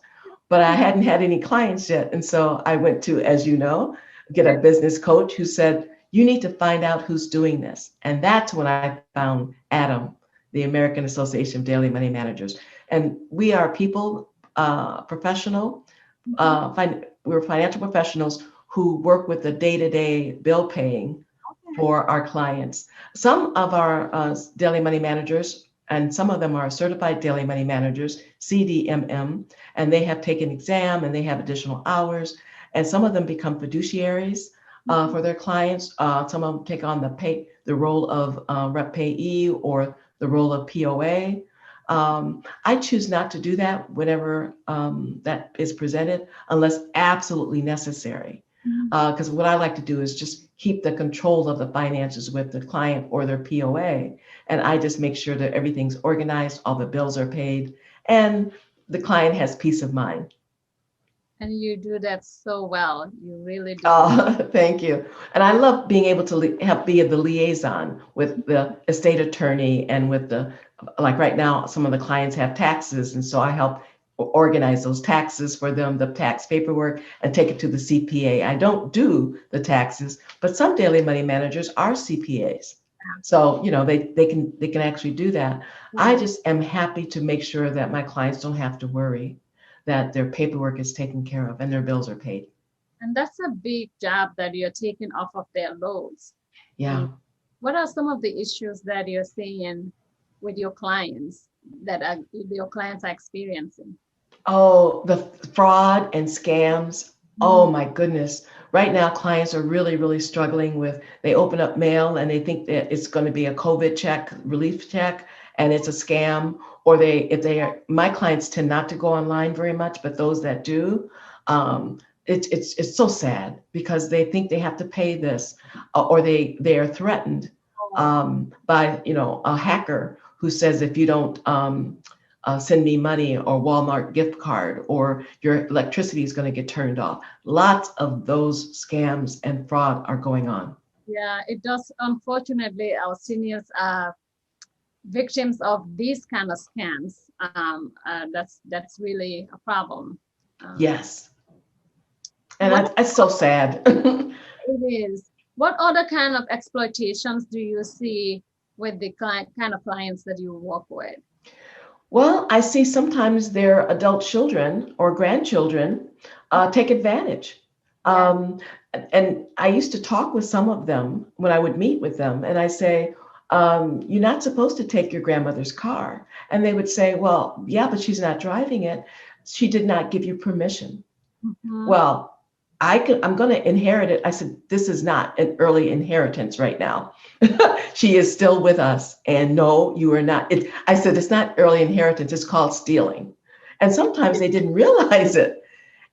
Speaker 2: but I hadn't had any clients yet. And so I went to, as you know, get a business coach who said, you need to find out who's doing this. And that's when I found Adam, the American Association of Daily Money Managers. And we are people, professional, we're financial professionals who work with the day-to-day bill paying for our clients. Some of our daily money managers, and some of them are certified daily money managers, CDMM, and they have taken exam and they have additional hours. And some of them become fiduciaries for their clients. Some of them take on the role of rep payee or the role of POA. I choose not to do that whenever that is presented, unless absolutely necessary. Because what I like to do is just keep the control of the finances with the client or their POA. And I just make sure that everything's organized, all the bills are paid, and the client has peace of mind.
Speaker 1: And you do that so well. You really do.
Speaker 2: Oh, thank you. And I love being able to help be the liaison with the estate attorney and with like right now, some of the clients have taxes. And so I help organize those taxes for them, the tax paperwork, and take it to the CPA. I don't do the taxes, but some daily money managers are CPAs. So, they can actually do that. I
Speaker 1: Yeah.
Speaker 2: just am happy to make sure that my clients don't have to worry that their paperwork is taken care of and their bills are paid.
Speaker 1: And that's a big job that you're taking off of their loads. And
Speaker 2: Yeah.
Speaker 1: what are some of the issues that you're seeing with your clients your clients are experiencing?
Speaker 2: Oh, the fraud and scams.
Speaker 1: Mhm.
Speaker 2: Oh my goodness. Right now, clients are really, really struggling they open up mail and they think that it's going to be a COVID check, relief check, and it's a scam. Or my clients tend not to go online very much, but those that do, it's so sad because they think they have to pay this, or they are threatened
Speaker 1: Oh,
Speaker 2: by, a hacker who says if you don't, send me money or Walmart gift card, or your electricity is going to get turned off. Lots of those scams and fraud are going on.
Speaker 1: Yeah, it does. Unfortunately, our seniors are victims of these kind of scams. That's really a problem. Um,
Speaker 2: Yes. And
Speaker 1: what
Speaker 2: that's so sad.
Speaker 1: it is. What other kind of exploitations do you see with the kind of clients that you work with?
Speaker 2: Well, I see sometimes their adult children or grandchildren take advantage.
Speaker 1: Yeah.
Speaker 2: Um, and I used to talk with some of them when I would meet with them, and I say, "You're not supposed to take your grandmother's car." And they would say, "Well, yeah, but she's not driving it. She did not give you permission."
Speaker 1: Mhm.
Speaker 2: Well, I'm going to inherit it. I said, this is not an early inheritance right now. She is still with us. And no, you are not. I said, it's not early inheritance. It's called stealing. And sometimes they didn't realize it.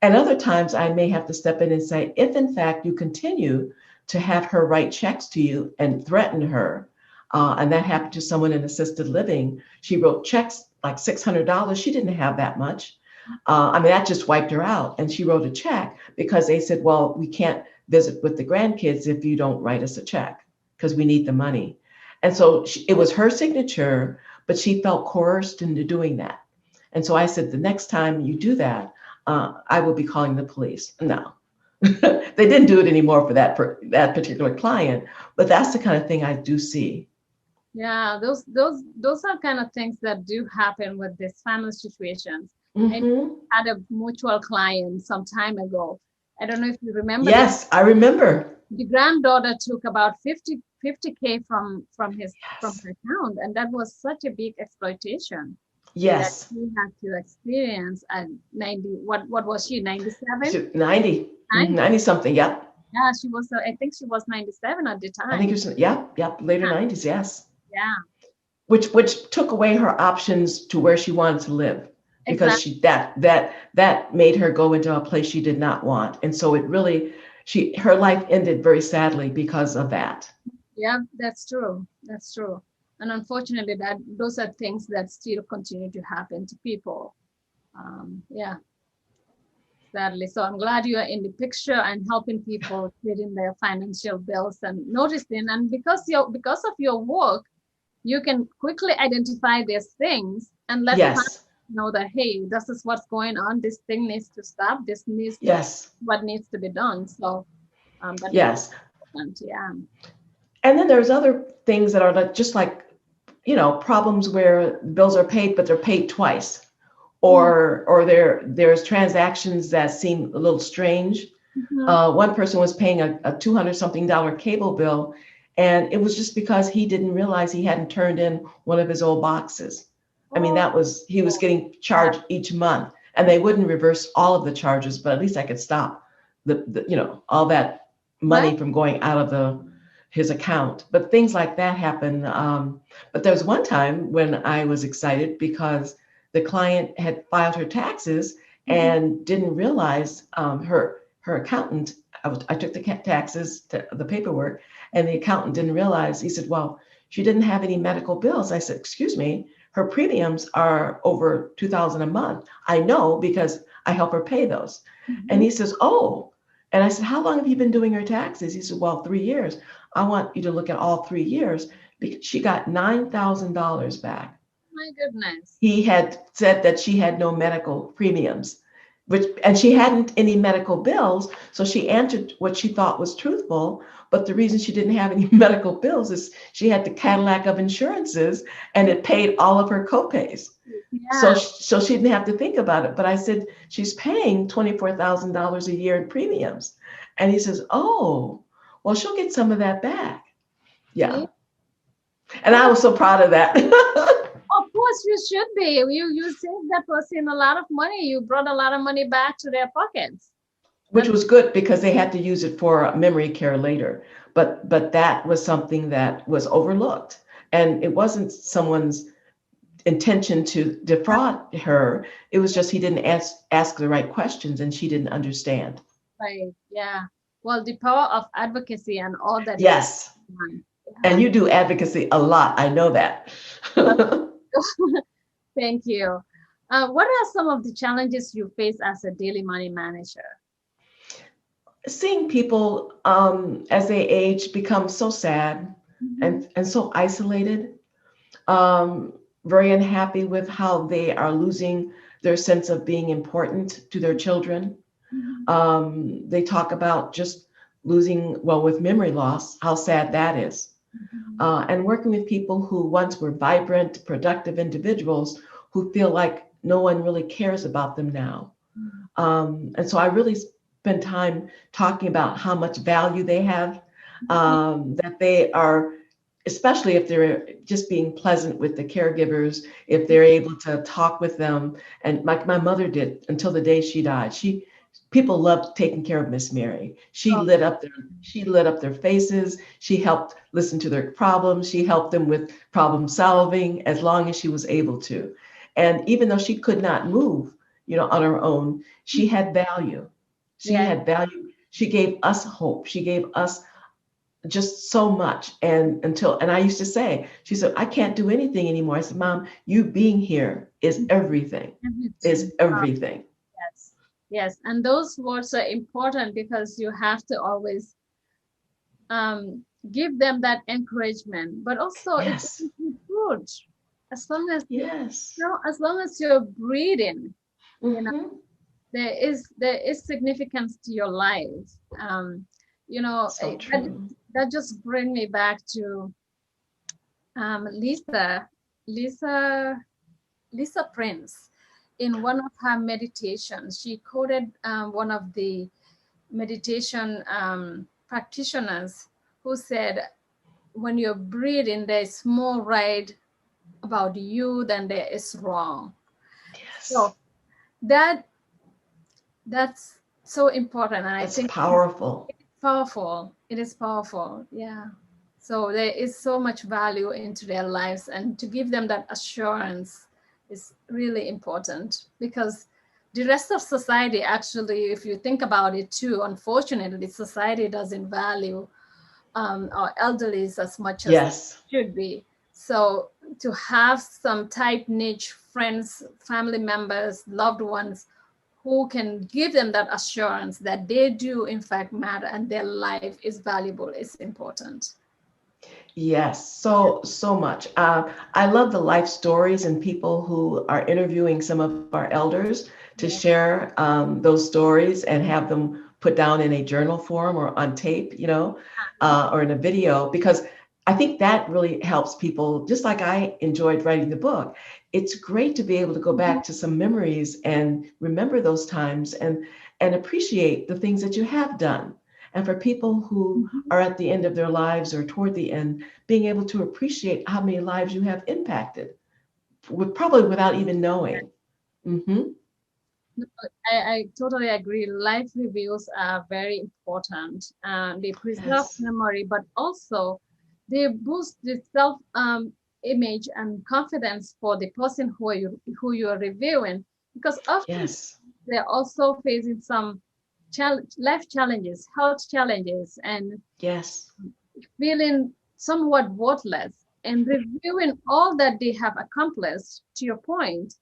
Speaker 2: And other times I may have to step in and say, if in fact you continue to have her write checks to you and threaten her, and that happened to someone in assisted living, she wrote checks like $600. She didn't have that much. I mean, that just wiped her out. And she wrote a check because they said, well, we can't visit with the grandkids if you don't write us a check because we need the money. And so it was her signature, but she felt coerced into doing that. And so I said, the next time you do that, I will be calling the police. No, they didn't do it anymore for that particular client, but that's the kind of thing I do see.
Speaker 1: Yeah, those are kind of things that do happen with these family situations. I
Speaker 2: Hmm.
Speaker 1: had a mutual client some time ago. I don't know if you remember this.
Speaker 2: Yes, I remember.
Speaker 1: The granddaughter took about 50K from
Speaker 2: Yes,
Speaker 1: her account, and that was such a big exploitation that
Speaker 2: yes.
Speaker 1: she had to experience at 90. What was she, 97?
Speaker 2: 90,
Speaker 1: 90.
Speaker 2: 90 something. Yep.
Speaker 1: Yeah, she was, I think she was 97 at the
Speaker 2: I think
Speaker 1: time.
Speaker 2: it was, yep, later
Speaker 1: Yeah,
Speaker 2: 90s, yes.
Speaker 1: yeah,
Speaker 2: Which took away her options to where she wanted to live because
Speaker 1: exactly.
Speaker 2: that made her go into a place she did not want. And so it really her life ended very sadly because of that.
Speaker 1: Yeah, that's true. That's true. And unfortunately, that those are things that still continue to happen to people. Yeah, sadly. So I'm glad you are in the picture and helping people treating their financial bills and noticing. And because of your work, you can quickly identify these things and let clients
Speaker 2: Yes,
Speaker 1: know that, hey, this is what's going on. This thing needs to stop.
Speaker 2: yes,
Speaker 1: What needs to be done. So that is
Speaker 2: yes.
Speaker 1: important. Yeah.
Speaker 2: And then there's other things that are just like, problems where bills are paid, but they're paid twice.
Speaker 1: Mm-hmm.
Speaker 2: Or there's transactions that seem a little strange. One person was paying a 200 something dollar cable bill, and it was just because he didn't realize he hadn't turned in one of his old boxes. I mean,
Speaker 1: Oh,
Speaker 2: he was getting
Speaker 1: yeah.
Speaker 2: charged each month, and they wouldn't reverse all of the charges, but at least I could stop all that
Speaker 1: Right.
Speaker 2: money from going out of his account. But things like that happen. But there was one time when I was excited because the client had filed her taxes
Speaker 1: Mhm.
Speaker 2: and didn't realize her accountant. I took the taxes, the paperwork, and the accountant didn't realize. He said, "Well, she didn't have any medical bills." I said, "Excuse me, her premiums are over 2,000 a month. I know because I help her pay those." And
Speaker 1: Mhm.
Speaker 2: he says, "Oh." And I said, "How long have you been doing her taxes?" He said, "Well, 3 years." I want you to look at all 3 years because she got $9,000 back.
Speaker 1: My goodness.
Speaker 2: He had said that she had no medical premiums, and she hadn't any medical bills. So she answered what she thought was truthful. But the reason she didn't have any medical bills is she had the Cadillac of insurances and it paid all of her copays. So,
Speaker 1: Yeah.
Speaker 2: so she didn't have to think about it. But I said, she's paying $24,000 a year in premiums. And he says, oh, well, she'll get some of that back. Yeah.
Speaker 1: See?
Speaker 2: And I
Speaker 1: Oh,
Speaker 2: was so proud of that.
Speaker 1: of course you should be. You saved that person a lot of money. You brought a lot of money back to their pockets.
Speaker 2: Which
Speaker 1: That's
Speaker 2: was good because they had to use it for memory care later. But that was something that was overlooked, and it wasn't someone's intention to defraud her. It was just he didn't ask the right questions, and she didn't understand.
Speaker 1: right. Yeah. Well, the power of advocacy and all that is
Speaker 2: Yes,
Speaker 1: done.
Speaker 2: and
Speaker 1: Yeah.
Speaker 2: you do advocacy a lot. I know that.
Speaker 1: Well, Thank you. What are some of the challenges you face as a daily money manager?
Speaker 2: Seeing people as they age become so sad
Speaker 1: Mhm.
Speaker 2: and so isolated, um, very unhappy with how they are losing their sense of being important to their children.
Speaker 1: Mhm.
Speaker 2: They talk about just losing, well, with memory loss, how sad that is.
Speaker 1: Mhm.
Speaker 2: And working with people who once were vibrant, productive individuals who feel like no one really cares about them now. And so I really spend time talking about how much value they have,
Speaker 1: Mhm.
Speaker 2: that they are, especially if they're just being pleasant with the caregivers, if they're able to talk with them. And like my mother did until the day she died. People loved taking care of Miss Mary.
Speaker 1: Oh,
Speaker 2: She lit up their faces. She helped listen to their problems. She helped them with problem solving as long as she was able to. And even though she could not move, on her own, she had value. She
Speaker 1: yeah.
Speaker 2: had value. She gave us hope. She gave us just so much. And I used to say, she said, I can't do anything anymore. I said, Mom, you being here is everything, is
Speaker 1: Everything.
Speaker 2: everything.
Speaker 1: Yes. Yes. And those words are important because you have to always um, give them that encouragement, but also it
Speaker 2: Yes.
Speaker 1: is good as long as
Speaker 2: Yes.
Speaker 1: as long as you're breathing, you know,
Speaker 2: Hmm.
Speaker 1: there is significance to your life.
Speaker 2: So
Speaker 1: That
Speaker 2: true.
Speaker 1: that just bring me back to Lisa, Lisa, Lisa Prince. In one of her meditations, she quoted one of the meditation practitioners who said, when you're breathing, there's more right about you than there is wrong.
Speaker 2: Yes.
Speaker 1: So that that's so important, and I
Speaker 2: That's
Speaker 1: think
Speaker 2: powerful.
Speaker 1: it's powerful. It is powerful. Yeah. So there is so much value into their lives, and to give them that assurance is really important because the rest of society, actually, if you think about it too, unfortunately, society doesn't value our elderlies as much as
Speaker 2: Yes.
Speaker 1: should be. So to have some tight niche friends, family members, loved ones who can give them that assurance that they do in fact matter and their life is valuable is important.
Speaker 2: Yes, so much. I love the life stories and people who are interviewing some of our elders to
Speaker 1: Yeah.
Speaker 2: share those stories and have them put down in a journal form or on tape, or in a video, because I think that really helps people. Just like I enjoyed writing the book, it's great to be able to go
Speaker 1: Mhm.
Speaker 2: back to some memories and remember those times and appreciate the things that you have done. And for people who
Speaker 1: Mhm.
Speaker 2: are at the end of their lives or toward the end, being able to appreciate how many lives you have impacted, probably without even knowing. Hmm.
Speaker 1: No, I totally agree. Life reviews are very important. They preserve
Speaker 2: Yes.
Speaker 1: memory, but also they boost the self image and confidence for the person who you are reviewing, because often
Speaker 2: Yes.
Speaker 1: they're also facing some life challenges, health challenges, and
Speaker 2: Yes.
Speaker 1: feeling somewhat worthless, and reviewing all that they have accomplished, to your point,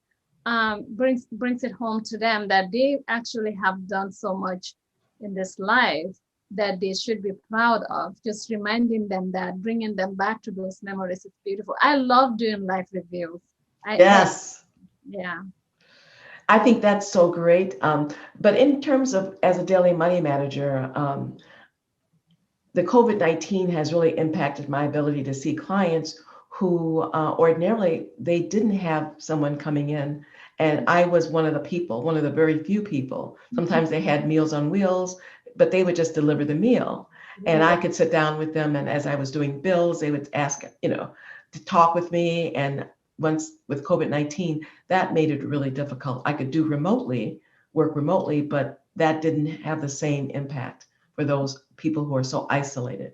Speaker 1: brings it home to them that they actually have done so much in this life that they should be proud of. Just reminding them that, bringing them back to those memories is beautiful. I love doing life reviews. That
Speaker 2: Yes.
Speaker 1: yeah.
Speaker 2: I think that's so great. But in terms of as a daily money manager, the COVID-19 has really impacted my ability to see clients who ordinarily they didn't have someone coming in. And I was one of the people, one of the very few people. Sometimes they had Meals on Wheels, but they would just deliver the meal. And I could sit down with them. And as I was doing bills, they would ask, to talk with me. And once with COVID-19, that made it really difficult. I could work remotely, but that didn't have the same impact for those people who are so isolated.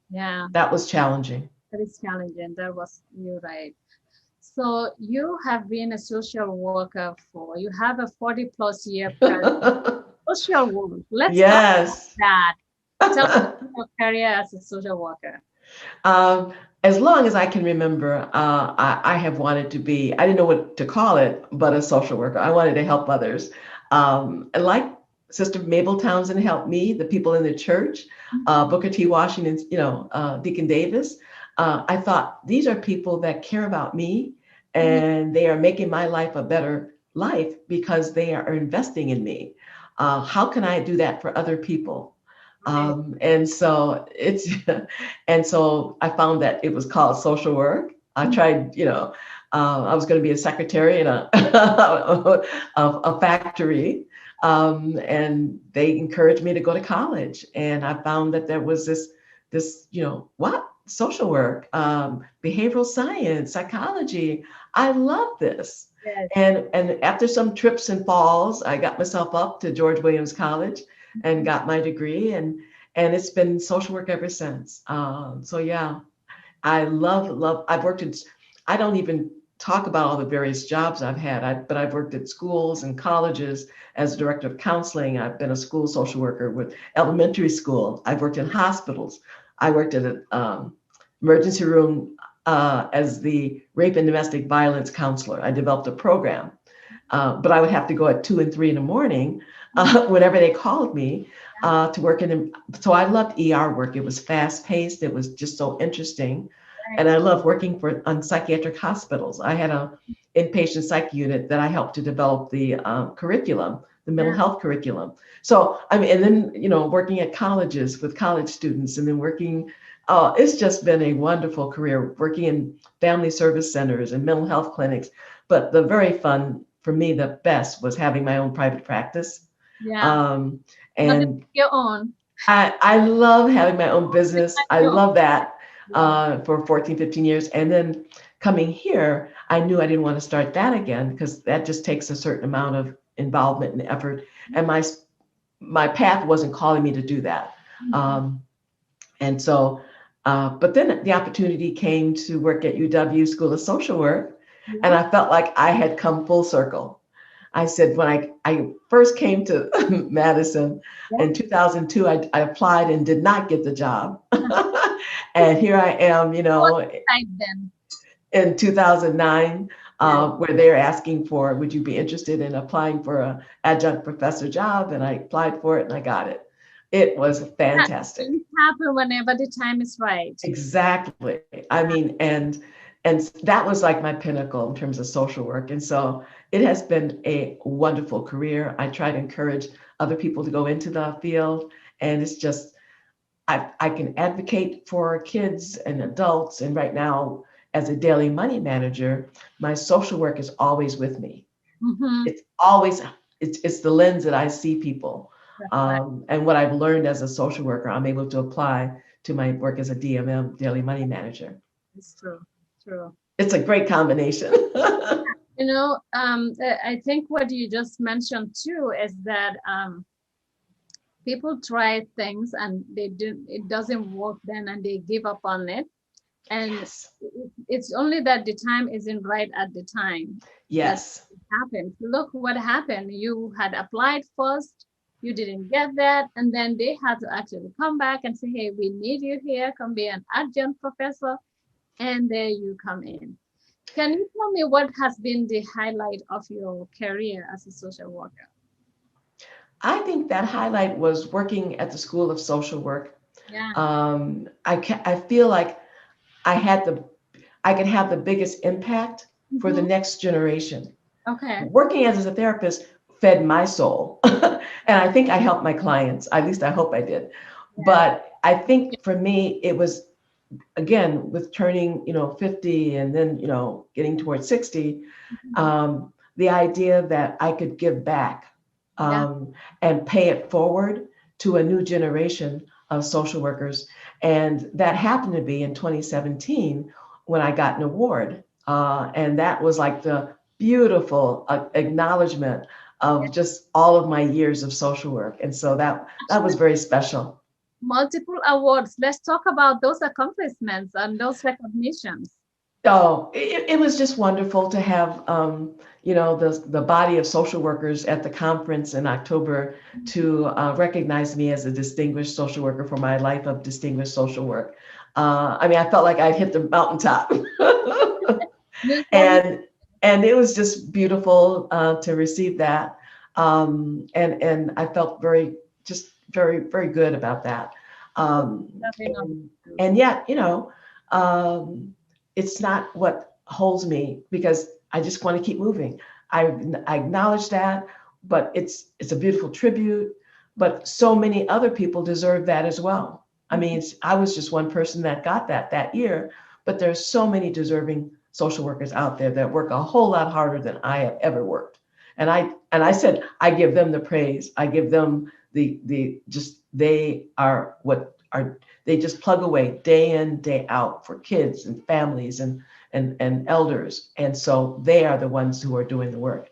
Speaker 1: Yeah,
Speaker 2: That was challenging.
Speaker 1: that is challenging. That was, you're right. So you have been a social worker for, you have a 40 plus year social work. Let's talk about
Speaker 2: Yes.
Speaker 1: that. Tell me about your career as a social worker.
Speaker 2: As long as I can remember, I have wanted to be, I didn't know what to call it, but a social worker. I wanted to help others. And like Sister Mabel Townsend helped me, the people in the church, Booker T. Washington, Deacon Davis. I thought these are people that care about me and they are making my life a better life because they are investing in me. How can I do that for other people?
Speaker 1: Right.
Speaker 2: And so it's, and so I found that it was called social work. I
Speaker 1: Mhm.
Speaker 2: tried, I was going to be a secretary in a a factory, and they encouraged me to go to college. And I found that there was this, what social work, behavioral science, psychology. I love this.
Speaker 1: Yes.
Speaker 2: And after some trips and falls, I got myself up to George Williams College and got my degree, and it's been social work ever since. So yeah, I love. I've worked in. I don't even talk about all the various jobs I've had, but I've worked at schools and colleges as a director of counseling. I've been a school social worker with elementary school. I've worked in hospitals. I worked at an emergency room as the rape and domestic violence counselor. I developed a program, but I would have to go at 2 and 3 in the morning whenever they called me to work in. So I loved ER work. It was fast paced. It was just so interesting. And
Speaker 1: Right.
Speaker 2: I love working on psychiatric hospitals. I had a inpatient psych unit that I helped to develop the curriculum, the mental
Speaker 1: Yeah.
Speaker 2: health curriculum. So I mean, and then working at colleges with college students, and then working. It's just been a wonderful career working in family service centers and mental health clinics. But the very fun for me, the best was having my own private practice.
Speaker 1: Yeah.
Speaker 2: Um,
Speaker 1: Not
Speaker 2: and
Speaker 1: your own.
Speaker 2: I love having my own business. I
Speaker 1: Your own.
Speaker 2: love that
Speaker 1: Yeah.
Speaker 2: for 14, 15 years. And then coming here, I knew I didn't want to start that again because that just takes a certain amount of involvement and effort. And my path wasn't calling me to do that.
Speaker 1: Mhm.
Speaker 2: Um, and so, but then the opportunity came to work at UW School of Social Work. And
Speaker 1: Yeah.
Speaker 2: I felt like I had come full circle. I said, when I first came to Madison
Speaker 1: Yeah.
Speaker 2: in 2002, I applied and did not get the job. And here I am,
Speaker 1: What type then?
Speaker 2: in 2009,
Speaker 1: Yes.
Speaker 2: where they're asking for, would you be interested in applying for an adjunct professor job? And I applied for it and I got it. It was
Speaker 1: That
Speaker 2: fantastic.
Speaker 1: things happen whenever the time is right.
Speaker 2: Exactly. I
Speaker 1: Yeah.
Speaker 2: mean, and that was like my pinnacle in terms of social work. And so it has been a wonderful career. I try to encourage other people to go into the field. And it's just, I can advocate for kids and adults. And right now, as a daily money manager, my social work is always with me.
Speaker 1: Mm-hmm.
Speaker 2: It's always, it's the lens that I see people.
Speaker 1: That's right.
Speaker 2: And what I've learned as a social worker, I'm able to apply to my work as a DMM, daily money manager.
Speaker 1: It's true. True.
Speaker 2: It's a great combination.
Speaker 1: I think what you just mentioned too is that people try things and it doesn't work then and they give up on it. And
Speaker 2: Yes.
Speaker 1: it's only that the time isn't right at the time that
Speaker 2: Yes.
Speaker 1: it happens. Look what happened. You had applied first, you didn't get that, and then they had to actually come back and say, hey, we need you here, come be an adjunct professor, and there you come in. Can you tell me what has been the highlight of your career as a social worker?
Speaker 2: I think that highlight was working at the School of Social Work.
Speaker 1: Yeah.
Speaker 2: I feel like I had I could have the biggest impact for the
Speaker 1: Mm-hmm.
Speaker 2: next generation.
Speaker 1: Okay.
Speaker 2: Working as a therapist fed my soul. And I think I helped my clients. At least I hope I did.
Speaker 1: Yes.
Speaker 2: But I think for me, it was, again, with turning, 50 and then, getting towards 60,
Speaker 1: Mhm.
Speaker 2: the idea that I could give back
Speaker 1: Yeah.
Speaker 2: and pay it forward to a new generation of social workers. And that happened to be in 2017 when I got an award. And that was like the beautiful acknowledgement
Speaker 1: Yeah.
Speaker 2: of just all of my years of social work. And so that was
Speaker 1: Actually,
Speaker 2: very special.
Speaker 1: multiple awards. Let's talk about those accomplishments and those recognitions.
Speaker 2: Oh, it was just wonderful to have, the body of social workers at the conference in October to recognize me as a distinguished social worker for my life of distinguished social work. I mean, I felt like I'd hit the mountaintop.
Speaker 1: Usually,
Speaker 2: and and it was just beautiful to receive that. And I felt very good about that.
Speaker 1: nothing of
Speaker 2: And yet, um, it's not what holds me because I just want to keep moving. I acknowledge that, but it's a beautiful tribute. But so many other people deserve that as well. I mean, I was just one person that got that year, but there's so many deserving social workers out there that work a whole lot harder than I have ever worked. And I said I give them the praise. I give them the just they are what are they just plug away day in, day out for kids and families and elders. And so they are the ones who are doing the work.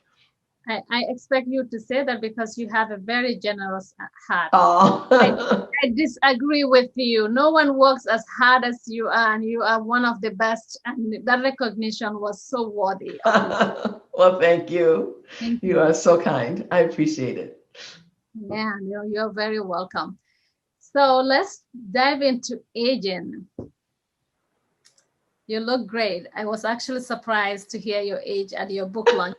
Speaker 1: I expect you to say that because you have a very generous heart. I,
Speaker 2: Oh,
Speaker 1: I disagree with you. No one works as hard as you are, and you are one of the best. And that recognition was so worthy of you.
Speaker 2: well, thank you.
Speaker 1: Thank
Speaker 2: You
Speaker 1: you.
Speaker 2: are so kind. I appreciate it.
Speaker 1: Yeah, you're very welcome. So let's dive into aging. You look great. I was actually surprised to hear your age at your book launch.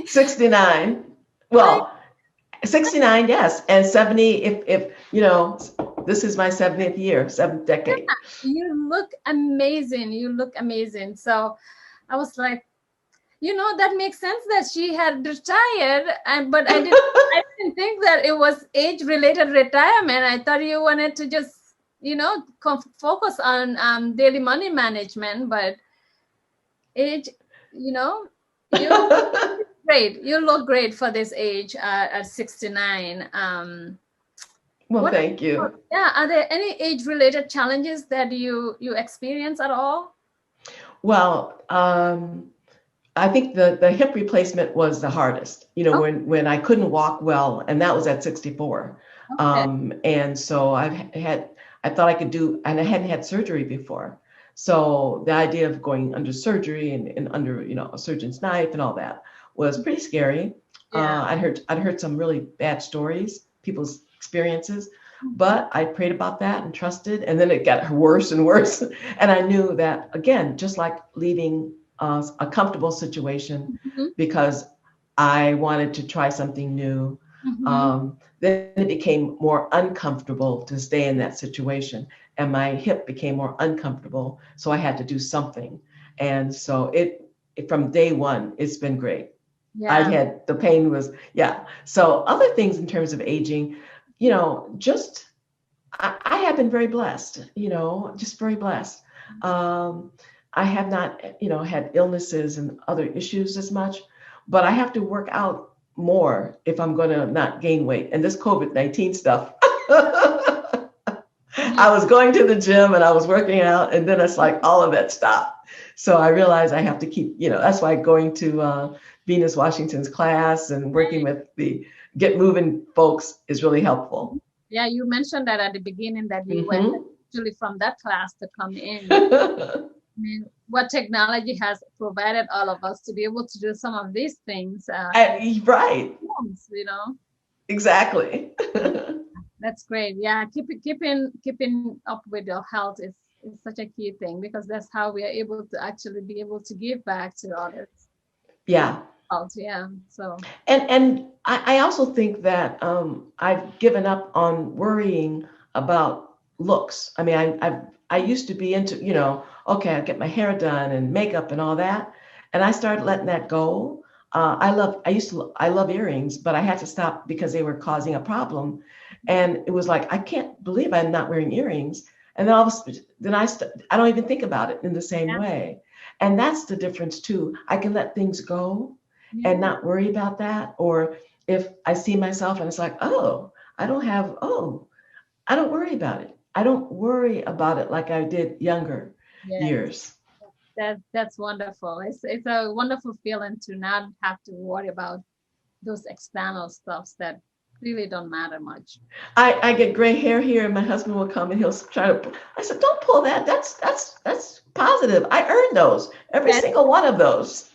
Speaker 2: 69.
Speaker 1: I,
Speaker 2: Well, 69, yes. And 70, if this is my 70th year, seventh decade.
Speaker 1: you look amazing. You look amazing. So I was like, that makes sense that she had retired, and but I didn't think that it was age-related retirement. I thought you wanted to just, focus on daily money management, but age, you great. You look great for this age at 69.
Speaker 2: Well,
Speaker 1: What
Speaker 2: thank you.
Speaker 1: Yeah, are there any age-related challenges that you experience at all?
Speaker 2: Well, I think the hip replacement was the hardest,
Speaker 1: Oh,
Speaker 2: when I couldn't walk well, and that was at 64.
Speaker 1: okay.
Speaker 2: And so I thought I could do, and I hadn't had surgery before. So the idea of going under surgery and under, a surgeon's knife and all that was pretty scary.
Speaker 1: Yeah.
Speaker 2: I'd heard some really bad stories, people's experiences,
Speaker 1: Mhm.
Speaker 2: but I prayed about that and trusted, and then it got worse and worse. And I knew that, again, just like leaving a comfortable situation
Speaker 1: Mhm.
Speaker 2: because I wanted to try something new.
Speaker 1: Mhm.
Speaker 2: Then it became more uncomfortable to stay in that situation, and my hip became more uncomfortable. So I had to do something, and so from day one, it's been great. I'd
Speaker 1: Yeah.
Speaker 2: had the pain was yeah. So other things in terms of aging, just I have been very blessed, just very blessed. Um, I have not, had illnesses and other issues as much, but I have to work out more if I'm going to not gain weight. And this COVID-19 stuff,
Speaker 1: Yeah.
Speaker 2: I was going to the gym and I was working out, and then it's like all of that stopped. So I realized I have to keep, that's why going to Venus Washington's class and working with the Get Moving folks is really helpful.
Speaker 1: Yeah, you mentioned that at the beginning that you went
Speaker 2: Hmm.
Speaker 1: actually from that class to come in. I mean, what technology has provided all of us to be able to do some of these things at
Speaker 2: Right,
Speaker 1: homes.
Speaker 2: exactly.
Speaker 1: That's great. Yeah, keeping up with your health is such a key thing because that's how we are able to actually be able to give back to others.
Speaker 2: Yeah.
Speaker 1: Health, yeah. So
Speaker 2: And I also think that I've given up on worrying about looks. I mean, I used to be into, okay, I get my hair done and makeup and all that, and I started letting that go. I love earrings, but I had to stop because they were causing a problem, and it was like I can't believe I'm not wearing earrings. And then I don't even think about it in the same
Speaker 1: yeah,
Speaker 2: way, and that's the difference too. I can let things go and
Speaker 1: yeah,
Speaker 2: not worry about that. Or if I see myself and it's like, oh, I don't worry about it. I don't worry about it like I did younger
Speaker 1: yes.
Speaker 2: years.
Speaker 1: That's wonderful. It's a wonderful feeling to not have to worry about those external stuffs that really don't matter much.
Speaker 2: I get gray hair here, and my husband will come and he'll try to. I said, don't pull that. That's positive. I earned those, every
Speaker 1: Yes.
Speaker 2: single one of those.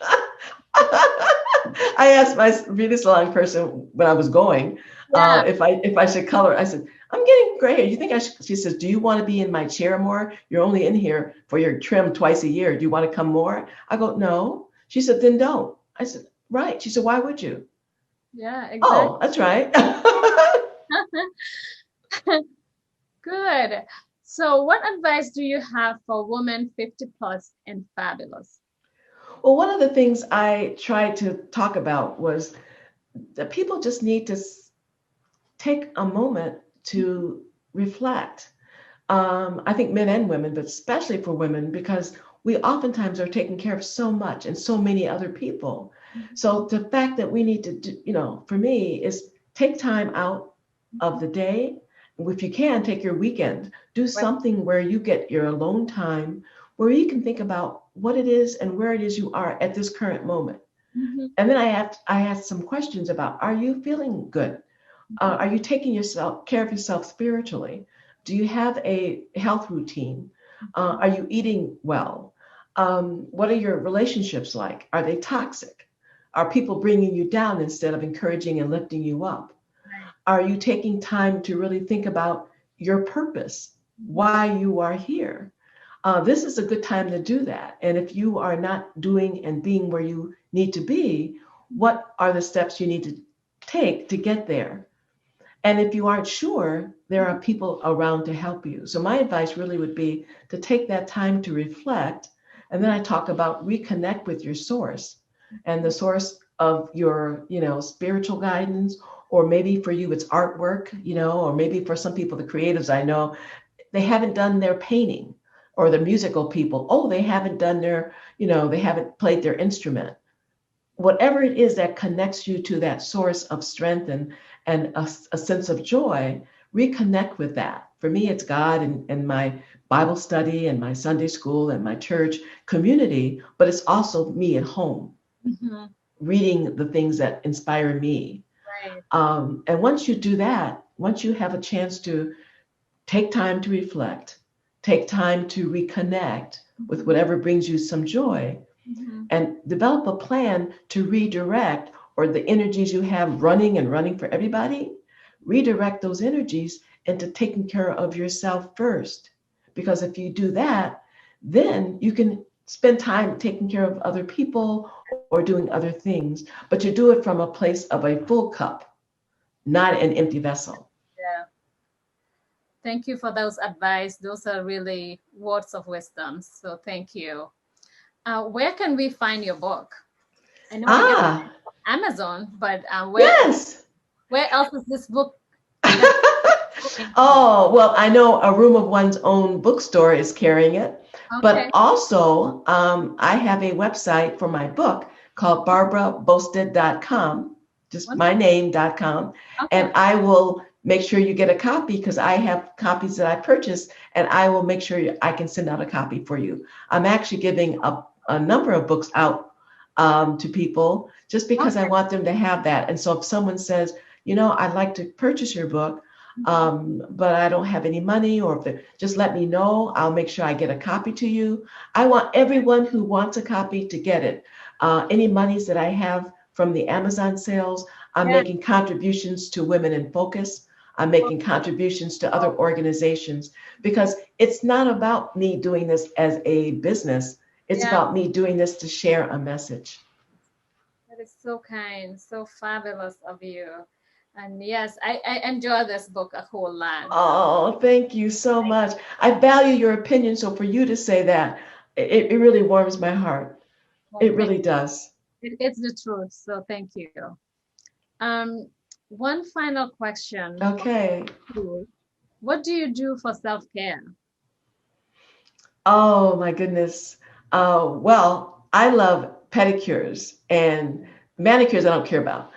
Speaker 2: I asked my beauty salon person when I was going
Speaker 1: Yeah.
Speaker 2: if I should color. I said, I'm getting gray hair. You think I should? She says, do you want to be in my chair more? You're only in here for your trim twice a year. Do you want to come more? I go, no. She said, then don't. I said, right. She said, why would you?
Speaker 1: Yeah, exactly.
Speaker 2: Oh, that's right.
Speaker 1: Good. So, what advice do you have for women 50 plus and fabulous?
Speaker 2: Well, one of the things I tried to talk about was that people just need to take a moment to reflect. I think men and women, but especially for women, because we oftentimes are taking care of so much and so many other people. So the fact that we need to do, for me, is take time out of the day. If you can, take your weekend, do
Speaker 1: Right.
Speaker 2: something where you get your alone time, where you can think about what it is and where it is you are at this current moment.
Speaker 1: Mhm.
Speaker 2: And then I asked some questions about, are you feeling good? Are you taking yourself care of yourself spiritually? Do you have a health routine? Are you eating well? What are your relationships like? Are they toxic? Are people bringing you down instead of encouraging and lifting you up?
Speaker 1: Right.
Speaker 2: Are you taking time to really think about your purpose,
Speaker 1: Mhm.
Speaker 2: why you are here? This is a good time to do that. And if you are not doing and being where you need to be, what are the steps you need to take to get there? And if you aren't sure, there are people around to help you. So my advice really would be to take that time to reflect. And then I talk about reconnect with your source and the source of your, spiritual guidance, or maybe for you, it's artwork, or maybe for some people, the creatives I know, they haven't done their painting, or the musical people. Oh, they haven't done their, they haven't played their instrument. Whatever it is that connects you to that source of strength and a sense of joy, reconnect with that. For me, it's God and my Bible study and my Sunday school and my church community, but it's also me at home,
Speaker 1: Mhm.
Speaker 2: reading the things that inspire me.
Speaker 1: Right.
Speaker 2: And once you do that, once you have a chance to take time to reflect, take time to reconnect with
Speaker 1: Mhm.
Speaker 2: whatever brings you some joy,
Speaker 1: Mhm.
Speaker 2: and develop a plan to redirect, or the energies you have running and running for everybody, redirect those energies into taking care of yourself first. Because if you do that, then you can spend time taking care of other people or doing other things, but you do it from a place of a full cup, not an empty vessel.
Speaker 1: Yeah. Thank you for those advice. Those are really words of wisdom. So thank you. Where can we find your book? I know I get
Speaker 2: Ah,
Speaker 1: Amazon, but
Speaker 2: yes.
Speaker 1: where else is this book available?
Speaker 2: Oh, well, I know A Room of One's Own bookstore is carrying it, but
Speaker 1: Okay.
Speaker 2: also I have a website for my book called barbaraboustead.com, just my
Speaker 1: Wonderful.
Speaker 2: name.com,
Speaker 1: Okay.
Speaker 2: and I will make sure you get a copy because I have copies that I purchased, and I will make sure I can send out a copy for you. I'm actually giving a number of books out to people just because I
Speaker 1: Okay.
Speaker 2: want them to have that. And so if someone says, I'd like to purchase your book,
Speaker 1: Mhm.
Speaker 2: but I don't have any money, or if just let me know. I'll make sure I get a copy to you. I want everyone who wants a copy to get it. Any monies that I have from the Amazon sales, I'm
Speaker 1: Yeah.
Speaker 2: making contributions to Women in Focus. I'm making contributions to other organizations because it's not about me doing this as a business. It's
Speaker 1: Yeah.
Speaker 2: about me doing this to share a message.
Speaker 1: That is so kind, so fabulous of you. And yes, I enjoy this book a whole lot.
Speaker 2: Oh, thank you so much. I value your opinion. So for you to say that, it really warms my heart.
Speaker 1: Well,
Speaker 2: It
Speaker 1: thank
Speaker 2: really does.
Speaker 1: it's the truth. So thank you. Um, one final question for
Speaker 2: Okay.
Speaker 1: you. What do you do for self-care?
Speaker 2: Oh my goodness. Well, I love pedicures and manicures. I don't care about.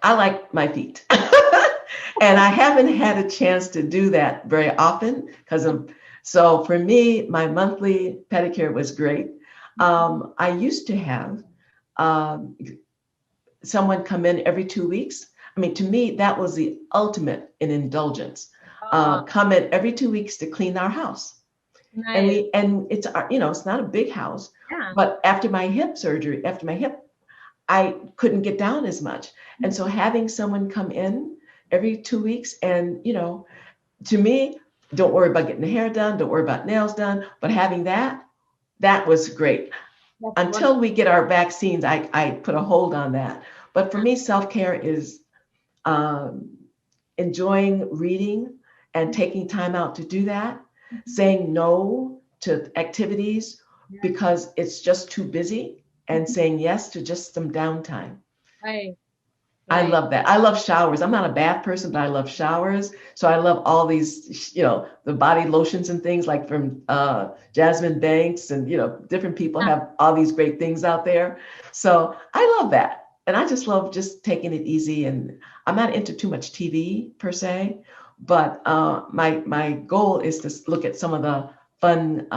Speaker 2: I like my feet, and I haven't had a chance to do that very often because of. So for me, my monthly pedicure was great. I used to have um, someone come in every 2 weeks. I mean, to me, that was the ultimate in indulgence.
Speaker 1: Oh,
Speaker 2: Come in every 2 weeks to clean our house. And
Speaker 1: nice.
Speaker 2: it's it's not a big house,
Speaker 1: Yeah.
Speaker 2: but after my hip surgery, after my hip, I couldn't get down as much. And so having someone come in every 2 weeks and, to me, don't worry about getting the hair done, don't worry about nails done, but having that was great.
Speaker 1: That's
Speaker 2: Until
Speaker 1: wonderful.
Speaker 2: we get our vaccines, I put a hold on that. But for me, self-care is um, enjoying reading and taking time out to do that,
Speaker 1: Mhm.
Speaker 2: saying no to activities
Speaker 1: Yeah.
Speaker 2: because it's just too busy, and
Speaker 1: Mhm.
Speaker 2: saying yes to just some downtime.
Speaker 1: Right,
Speaker 2: I
Speaker 1: right.
Speaker 2: love that. I love showers. I'm not a bath person, but I love showers. So I love all these, the body lotions and things like from Jasmine Banks, and different people
Speaker 1: Ah,
Speaker 2: have all these great things out there. So I love that. And I just love just taking it easy. And I'm not into too much TV per se, but my goal is to look at some of the fun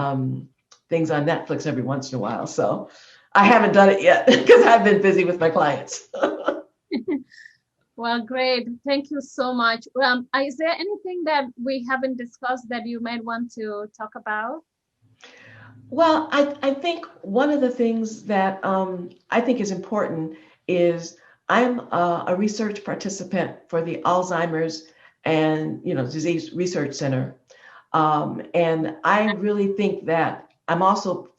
Speaker 2: things on Netflix every once in a while. So I haven't done it yet because I've been busy with my clients.
Speaker 1: well, great. Thank you so much. Is there anything that we haven't discussed that you might want to talk about?
Speaker 2: Well, I think one of the things that I think is important is I'm a research participant for the Alzheimer's and Disease Research Center, and I really think that I'm also,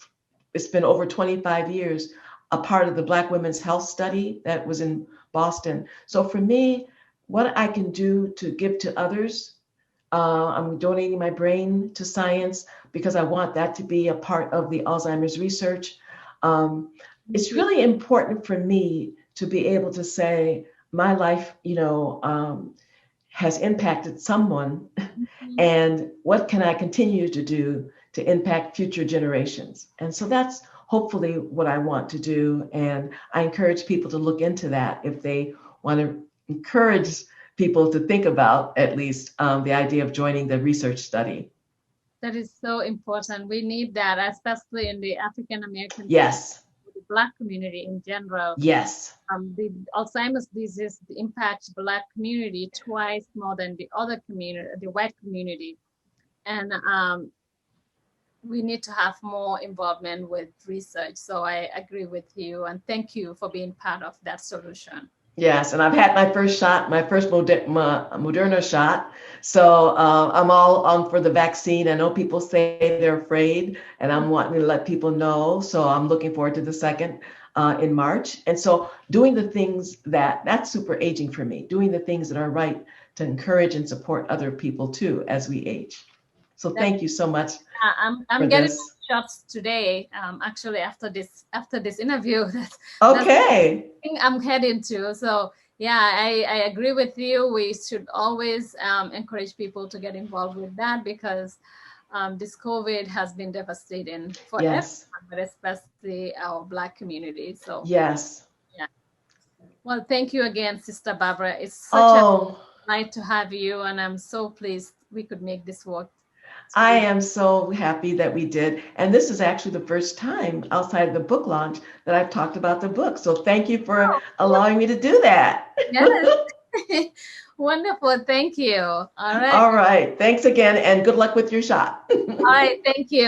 Speaker 2: it's been over 25 years, a part of the Black Women's Health Study that was in Boston. So for me, what I can do to give to others, I'm donating my brain to science because I want that to be a part of the Alzheimer's research. Um,
Speaker 1: Thank
Speaker 2: it's
Speaker 1: you.
Speaker 2: really important for me to be able to say my life, has impacted someone,
Speaker 1: Mhm.
Speaker 2: and what can I continue to do to impact future generations? And so that's hopefully what I want to do. And I encourage people to look into that if they want to encourage people to think about at least the idea of joining the research study.
Speaker 1: That is so important. We need that, especially in the African American community,
Speaker 2: Yes,
Speaker 1: the Black community in general.
Speaker 2: yes,
Speaker 1: The Alzheimer's disease impacts Black community twice more than the other community, the white community, and we need to have more involvement with research. So I agree with you, and thank you for being part of that solution.
Speaker 2: yes. And I've had my first shot, my first Moderna shot. So I'm all for the vaccine. I know people say they're afraid, and I'm wanting to let people know. So I'm looking forward to the second in March. And so doing the things that's super aging for me, doing the things that are right to encourage and support other people too as we age. So
Speaker 1: That's
Speaker 2: thank you so much
Speaker 1: I'm
Speaker 2: for
Speaker 1: getting
Speaker 2: this.
Speaker 1: shots today. Actually, after this interview, that's
Speaker 2: Okay.
Speaker 1: the thing I'm heading to. So yeah, I agree with you. We should always encourage people to get involved with that because this COVID has been devastating for
Speaker 2: Yes.
Speaker 1: everyone, but especially our Black community. So
Speaker 2: Yes.
Speaker 1: yeah. Well, thank you again, Sister Barbara. It's such a
Speaker 2: Oh,
Speaker 1: delight to have you, and I'm so pleased we could make this work
Speaker 2: I
Speaker 1: together.
Speaker 2: am so happy that we did. And this is actually the first time outside of the book launch that I've talked about the book. So thank you for allowing me to do that.
Speaker 1: Yes. Wonderful. Thank you. All right.
Speaker 2: All right. Thanks again, and good luck with your shot.
Speaker 1: All right. Thank you.